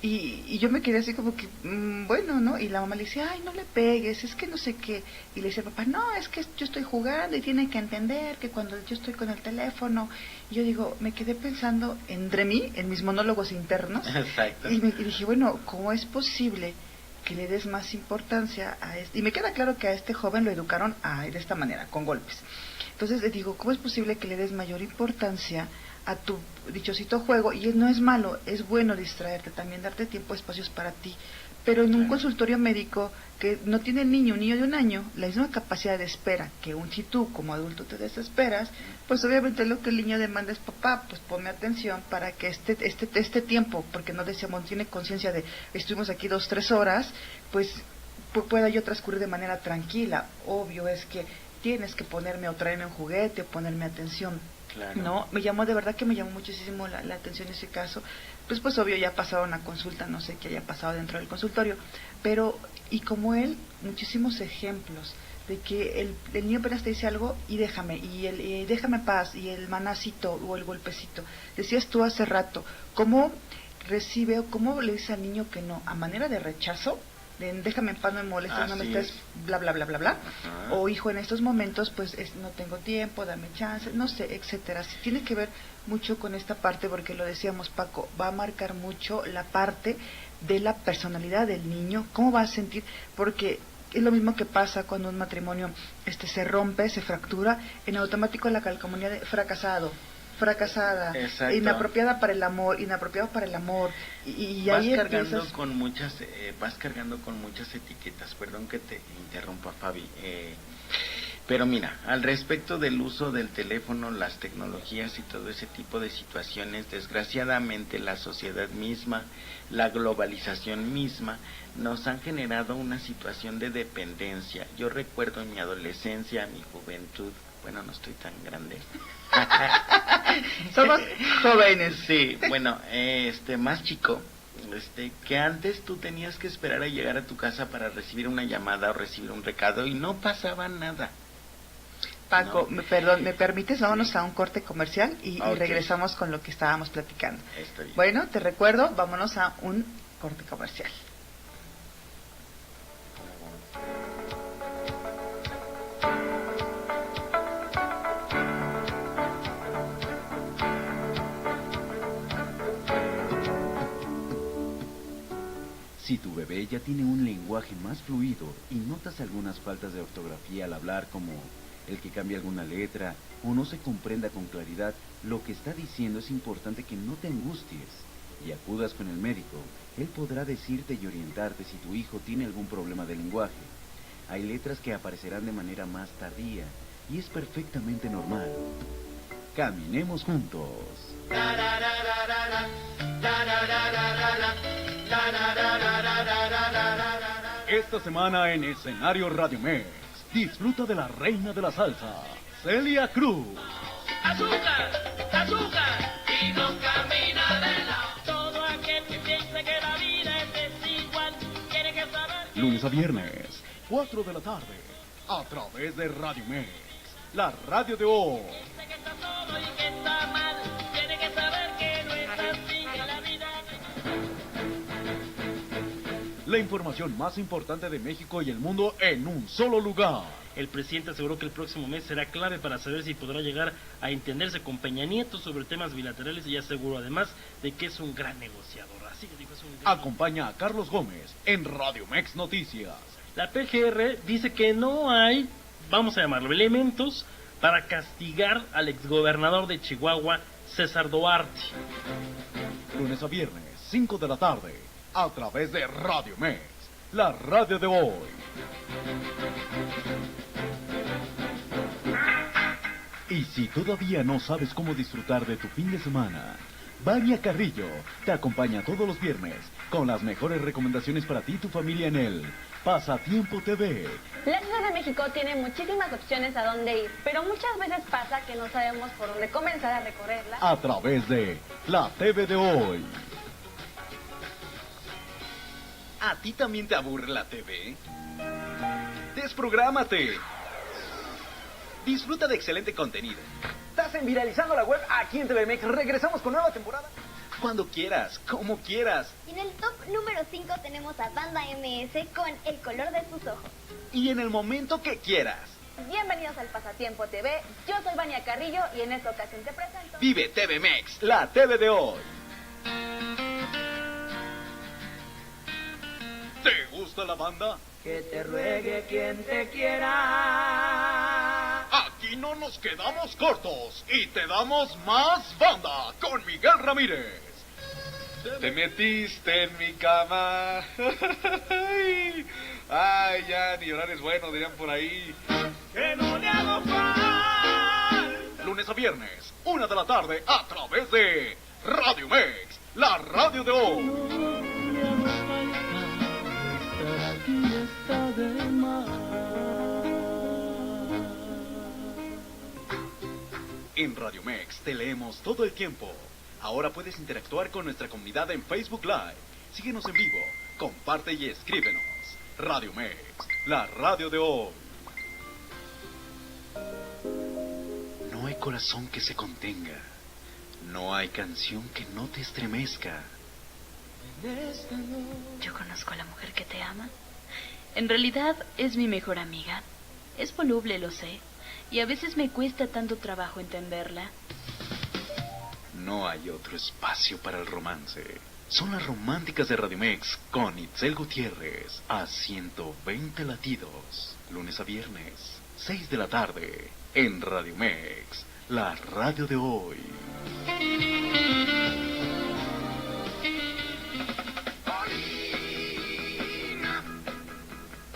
Y yo me quedé así como que, bueno, ¿no? Y la mamá le dice, ay, no le pegues, es que no sé qué. Y le dice el papá, no, es que yo estoy jugando y tiene que entender que cuando yo estoy con el teléfono. Y yo digo, me quedé pensando entre mí, en mis monólogos internos. Exacto. Y dije, bueno, ¿cómo es posible que le des más importancia a este? Y me queda claro que a este joven lo educaron de esta manera, con golpes. Entonces le digo, ¿cómo es posible que le des mayor importancia a tu dichosito juego? Y no es malo, es bueno distraerte, también darte tiempo, espacios para ti, pero en un consultorio médico que no tiene el niño, un niño de 1 año, la misma capacidad de espera que si tú como adulto te desesperas, pues obviamente lo que el niño demanda es, papá, pues ponme atención para que este tiempo, porque no decíamos, tiene conciencia de, estuvimos aquí 2-3 horas, pues pueda yo transcurrir de manera tranquila. Obvio es que tienes que ponerme o traerme un juguete o ponerme atención. Claro. No, me llamó muchísimo la atención ese caso. Pues obvio, ya pasaron a consulta, no sé qué haya pasado dentro del consultorio, pero y como él, muchísimos ejemplos de que el niño apenas te dice algo y déjame, y déjame paz, y el manacito o el golpecito. Decías tú hace rato, ¿cómo recibe o cómo le dice al niño que no? A manera de rechazo, déjame en paz, no me molestes, no me Así estés, bla, bla, bla, bla, bla. Ajá. O hijo, en estos momentos, pues no tengo tiempo, dame chance, no sé, etcétera. Sí, tiene que ver mucho con esta parte, porque lo decíamos, Paco, va a marcar mucho la parte de la personalidad del niño, cómo va a sentir, porque es lo mismo que pasa cuando un matrimonio se rompe, se fractura, en automático la calcomanía de fracasado, fracasada, Exacto. inapropiada para el amor, inapropiado para el amor, y vas ahí cargando empiezas... con muchas vas cargando con muchas etiquetas. Perdón que te interrumpa, Fabi, pero mira, al respecto del uso del teléfono, las tecnologías y todo ese tipo de situaciones, desgraciadamente la sociedad misma, la globalización misma, nos han generado una situación de dependencia. Yo recuerdo en mi adolescencia, mi juventud, bueno, no estoy tan grande. Somos jóvenes. Sí, bueno, más chico, que antes tú tenías que esperar a llegar a tu casa para recibir una llamada o recibir un recado y no pasaba nada. Paco, No. perdón, ¿me permites? Vámonos a un corte comercial y Ok. regresamos con lo que estábamos platicando. Está bien. Bueno, te recuerdo, vámonos a un corte comercial. Si tu bebé ya tiene un lenguaje más fluido y notas algunas faltas de ortografía al hablar, como el que cambia alguna letra o no se comprenda con claridad lo que está diciendo, es importante que no te angusties y acudas con el médico. Él podrá decirte y orientarte si tu hijo tiene algún problema de lenguaje. Hay letras que aparecerán de manera más tardía y es perfectamente normal. Caminemos juntos. Esta semana en Escenario Radio Mex, disfruta de la reina de la salsa, Celia Cruz. Azúcar, azúcar, y no camina de lado. Todo aquel que piense que la vida es desigual, tiene que saber. Lunes a viernes, 4 de la tarde, a través de Radio Mex, la radio de hoy. Piensa que está solo y que está mal, tiene que saber que no es así, que la vida La información más importante de México y el mundo en un solo lugar. El presidente aseguró que el próximo mes será clave para saber si podrá llegar a entenderse con Peña Nieto sobre temas bilaterales y aseguró además de que es un gran negociador. Así que dijo, es un gran... Acompaña a Carlos Gómez en Radio Mex Noticias. La PGR dice que no hay, vamos a llamarlo, elementos para castigar al exgobernador de Chihuahua, César Duarte. Lunes a viernes, 5 de la tarde, a través de Radio Mex, la radio de hoy. Y si todavía no sabes cómo disfrutar de tu fin de semana, Vania Carrillo te acompaña todos los viernes con las mejores recomendaciones para ti y tu familia en el Pasatiempo TV. La Ciudad de México tiene muchísimas opciones a dónde ir, pero muchas veces pasa que no sabemos por dónde comenzar a recorrerla. A través de la TV de hoy. ¿A ti también te aburre la TV? ¡Desprográmate! Disfruta de excelente contenido. Estás en Viralizando la Web aquí en TVMX. Regresamos con nueva temporada. Cuando quieras, como quieras. Y en el top número 5 tenemos a Banda MS con El color de sus ojos. Y en el momento que quieras. Bienvenidos al Pasatiempo TV. Yo soy Vania Carrillo y en esta ocasión te presento... Vive TVMX, la TV de hoy. ¿Te gusta la banda? Que te ruegue quien te quiera. Aquí no nos quedamos cortos y te damos más banda con Miguel Ramírez. Te metiste en mi cama. Ay, ya, ni llorar es bueno, dirían por ahí. Que no le hago mal. Lunes a viernes, 1 de la tarde, a través de Radio Mex, la radio de hoy. En Radio Mex te leemos todo el tiempo. Ahora puedes interactuar con nuestra comunidad en Facebook Live. Síguenos en vivo, comparte y escríbenos. Radio Mex, la radio de hoy. No hay corazón que se contenga. No hay canción que no te estremezca. Yo conozco a la mujer que te ama. En realidad es mi mejor amiga. Es voluble, lo sé, y a veces me cuesta tanto trabajo entenderla. No hay otro espacio para el romance. Son las románticas de Radiomex con Itzel Gutiérrez a 120 latidos. Lunes a viernes, 6 de la tarde, en Radiomex, la radio de hoy.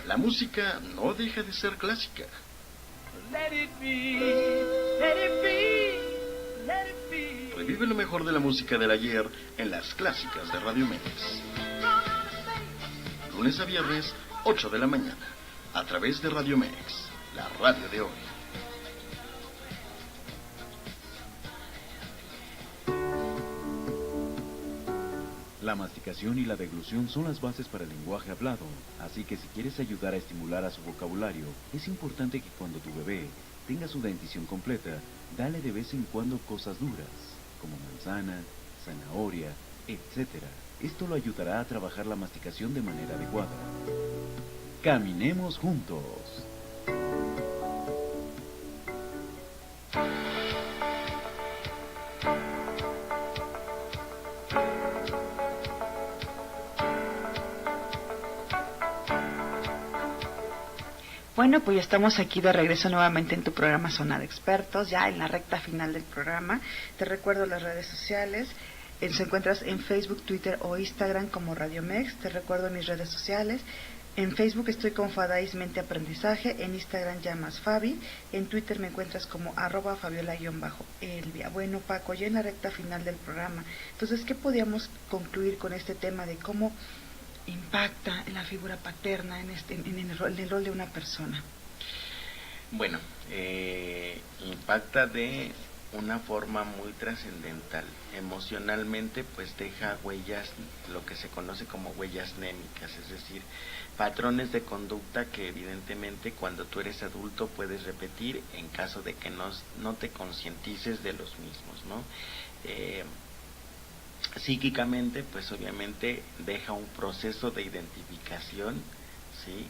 La música no deja de ser clásica. Let it be, let it be, let it be. Revive lo mejor de la música del ayer en las clásicas de Radiomex. Lunes a viernes, 8 de la mañana, a través de Radiomex, la radio de hoy. La masticación y la deglución son las bases para el lenguaje hablado, así que si quieres ayudar a estimular a su vocabulario, es importante que cuando tu bebé tenga su dentición completa, dale de vez en cuando cosas duras, como manzana, zanahoria, etc. Esto lo ayudará a trabajar la masticación de manera adecuada. Caminemos juntos. Bueno, pues ya estamos aquí de regreso nuevamente en tu programa Zona de Expertos, ya en la recta final del programa. Te recuerdo las redes sociales. Se encuentras en Facebook, Twitter o Instagram como Radiomex. Te recuerdo mis redes sociales. En Facebook estoy con Fadais Mente Aprendizaje, en Instagram llamas Fabi, en Twitter me encuentras como @Fabiola_Elvia. Bueno, Paco, ya en la recta final del programa. Entonces, ¿qué podíamos concluir con este tema de cómo impacta en la figura paterna en el rol de una persona? Bueno, impacta de una forma muy trascendental. Emocionalmente, pues deja huellas, lo que se conoce como huellas némicas, es decir, patrones de conducta que evidentemente cuando tú eres adulto puedes repetir en caso de que no te concientices de los mismos, ¿no? Psíquicamente, pues obviamente deja un proceso de identificación, ¿sí?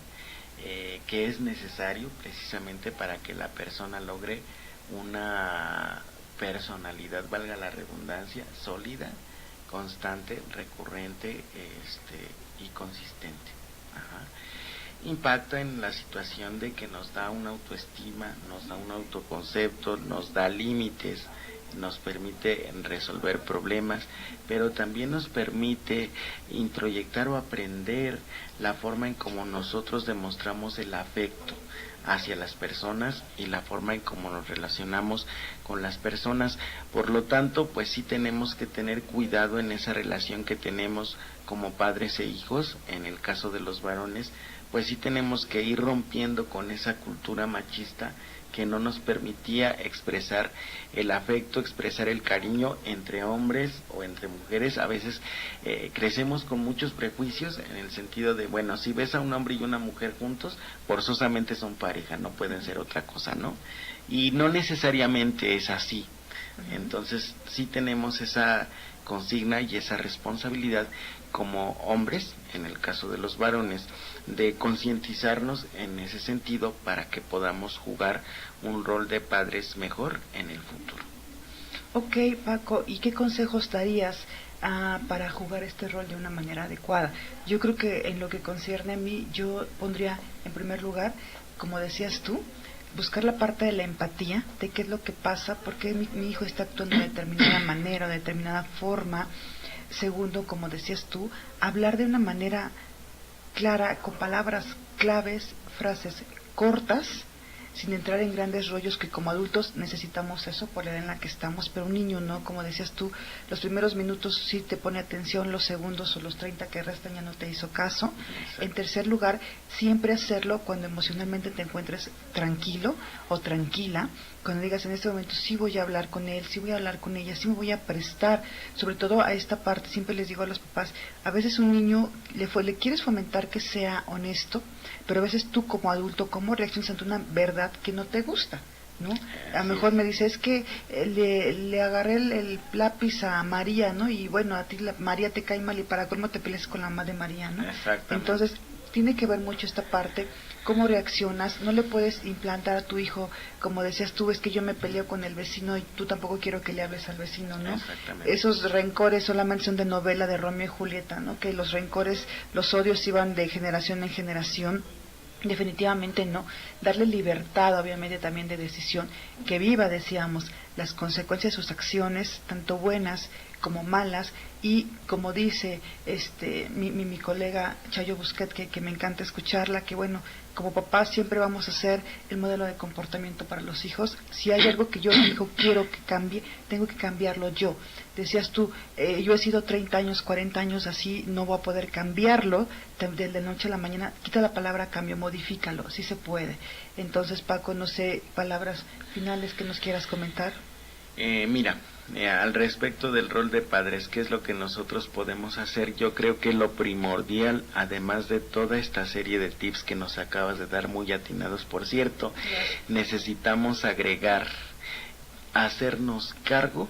Que es necesario precisamente para que la persona logre una personalidad, valga la redundancia, sólida, constante, recurrente, y consistente. Ajá. Impacta en la situación de que nos da una autoestima, nos da un autoconcepto, nos da límites, nos permite resolver problemas, pero también nos permite introyectar o aprender la forma en cómo nosotros demostramos el afecto hacia las personas y la forma en cómo nos relacionamos con las personas. Por lo tanto, pues sí tenemos que tener cuidado en esa relación que tenemos como padres e hijos. En el caso de los varones, pues sí tenemos que ir rompiendo con esa cultura machista que no nos permitía expresar el afecto, expresar el cariño entre hombres o entre mujeres. A veces crecemos con muchos prejuicios en el sentido de, bueno, si ves a un hombre y una mujer juntos, forzosamente son pareja, no pueden ser otra cosa, ¿no? Y no necesariamente es así. Entonces sí tenemos esa consigna y esa responsabilidad como hombres, en el caso de los varones, de concientizarnos en ese sentido para que podamos jugar un rol de padres mejor en el futuro. Ok, Paco, ¿y qué consejos darías para jugar este rol de una manera adecuada? Yo creo que en lo que concierne a mí, yo pondría en primer lugar, como decías tú, buscar la parte de la empatía, de qué es lo que pasa, por qué mi hijo está actuando de determinada manera, de determinada forma. Segundo, como decías tú, hablar de una manera clara, con palabras claves, frases cortas, sin entrar en grandes rollos, que como adultos necesitamos eso por la edad en la que estamos, pero un niño no, como decías tú, los primeros minutos sí te pone atención, los segundos o los 30 que restan ya no te hizo caso. Exacto. En tercer lugar, siempre hacerlo cuando emocionalmente te encuentres tranquilo o tranquila, cuando digas en este momento sí voy a hablar con él, sí voy a hablar con ella, sí me voy a prestar, sobre todo a esta parte. Siempre les digo a los papás, a veces un niño le quieres fomentar que sea honesto, pero a veces tú como adulto, ¿cómo reaccionas ante una verdad que no te gusta? ¿No? A lo mejor me dice, es que le agarré el lápiz a María, ¿no? Y bueno, a ti María te cae mal y para colmo te peleas con la mamá de María, ¿no? Exactamente. Entonces tiene que ver mucho esta parte, cómo reaccionas. No le puedes implantar a tu hijo, como decías tú, es que yo me peleo con el vecino y tú tampoco quiero que le hables al vecino, ¿no? Exactamente. Esos rencores solamente son de novela de Romeo y Julieta, ¿no? Que los rencores, los odios iban de generación en generación. Definitivamente no. Darle libertad, obviamente, también de decisión, que viva, decíamos, las consecuencias de sus acciones, tanto buenas como malas, y como dice mi colega Chayo Busquet, que me encanta escucharla, que bueno, como papás siempre vamos a ser el modelo de comportamiento para los hijos. Si hay algo que yo, mi hijo, quiero que cambie, tengo que cambiarlo yo. Decías tú, yo he sido 30 años, 40 años así, no voy a poder cambiarlo de la noche a la mañana. Quita la palabra cambio, modifícalo, sí se puede. Entonces, Paco, no sé, palabras finales que nos quieras comentar. Mira, al respecto del rol de padres, ¿qué es lo que nosotros podemos hacer? Yo creo que lo primordial, además de toda esta serie de tips que nos acabas de dar, muy atinados por cierto, necesitamos agregar, hacernos cargo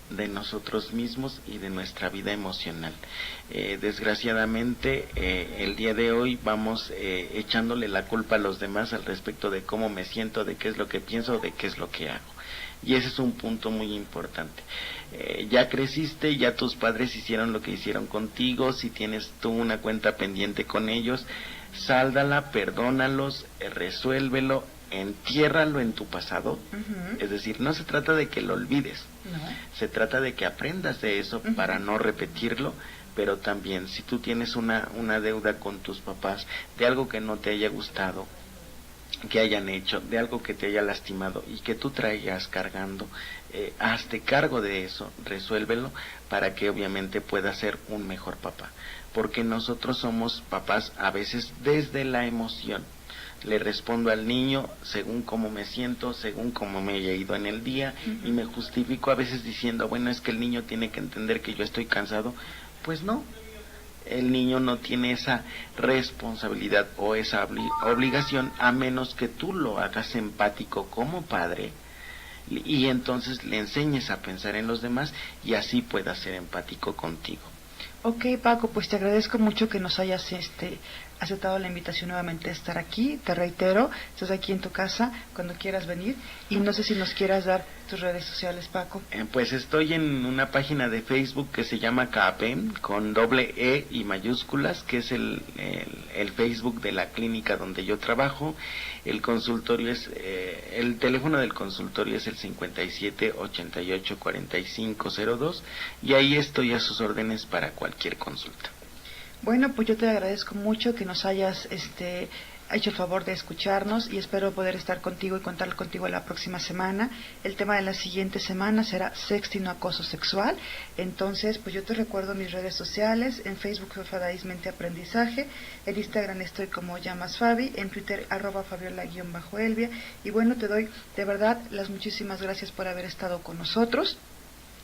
de nosotros mismos y de nuestra vida emocional. Desgraciadamente, el día de hoy vamos echándole la culpa a los demás al respecto de cómo me siento, de qué es lo que pienso, de qué es lo que hago. Y ese es un punto muy importante. Ya creciste, ya tus padres hicieron lo que hicieron contigo. Si tienes tú una cuenta pendiente con ellos, sáldala, perdónalos, resuélvelo, entiérralo en tu pasado. Es decir, no se trata de que lo olvides, se trata de que aprendas de eso para no repetirlo. Pero también, si tú tienes una deuda con tus papás de algo que no te haya gustado, que hayan hecho, de algo que te haya lastimado y que tú traigas cargando, hazte cargo de eso, resuélvelo para que obviamente puedas ser un mejor papá, porque nosotros somos papás a veces desde la emoción. Le respondo al niño según cómo me siento, según cómo me haya ido en el día, y me justifico a veces diciendo, bueno, es que el niño tiene que entender que yo estoy cansado. Pues no, el niño no tiene esa responsabilidad o esa obligación, a menos que tú lo hagas empático como padre y entonces le enseñes a pensar en los demás y así pueda ser empático contigo. Ok, Paco, pues te agradezco mucho que nos hayas aceptado la invitación nuevamente de estar aquí. Te reitero, estás aquí en tu casa cuando quieras venir, y no sé si nos quieras dar tus redes sociales, Paco. Pues estoy en una página de Facebook que se llama CAPEM, con doble E y mayúsculas, que es el Facebook de la clínica donde yo trabajo. El consultorio es, el teléfono del consultorio es el 57884502, y ahí estoy a sus órdenes para cualquier consulta. Bueno, pues yo te agradezco mucho que nos hayas hecho el favor de escucharnos, y espero poder estar contigo y contar contigo la próxima semana. El tema de la siguiente semana será sexting o acoso sexual. Entonces, pues yo te recuerdo mis redes sociales. En Facebook soy Fadaísmente Aprendizaje, en Instagram estoy como llamasfabi, en Twitter @Fabiola_Elvia. Y bueno, te doy de verdad las muchísimas gracias por haber estado con nosotros.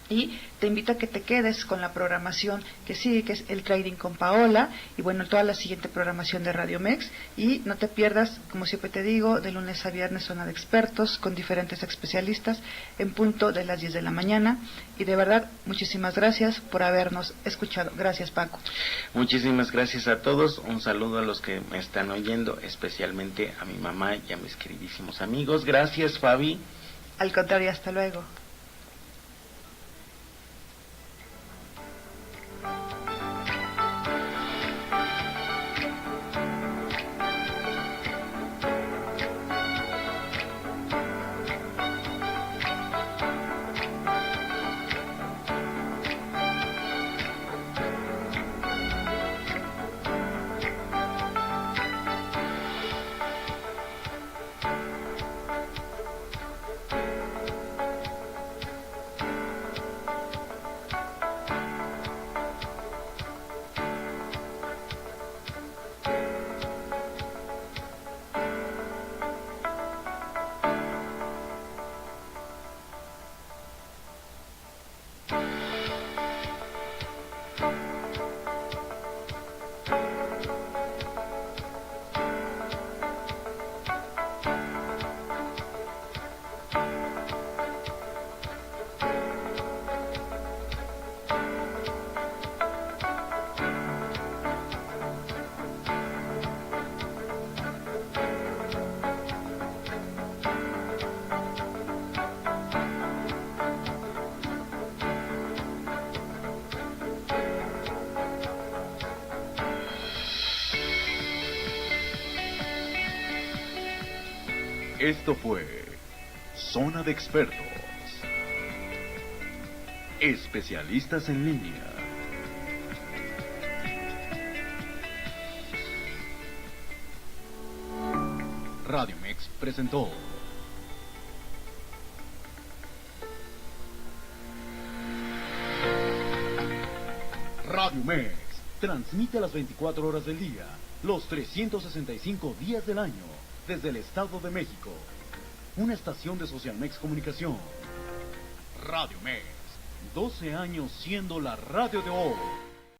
Y te invito a que te quedes con la programación que sigue, que es el Trading con Paola, y bueno, toda la siguiente programación de Radio Mex. Y no te pierdas, como siempre te digo, de lunes a viernes Zona de Expertos con diferentes especialistas en punto de las 10 de la mañana. Y de verdad, muchísimas gracias por habernos escuchado. Gracias, Paco. Muchísimas gracias a todos. Un saludo a los que me están oyendo, especialmente a mi mamá y a mis queridísimos amigos. Gracias, Fabi. Al contrario, hasta luego. Esto fue Zona de Expertos. Especialistas en línea. Radio Mex presentó Radio Mex transmite a las 24 horas del día, los 365 días del año, desde el Estado de México. Una estación de Social Mex Comunicación. Radio Mex, 12 años siendo la radio de hoy.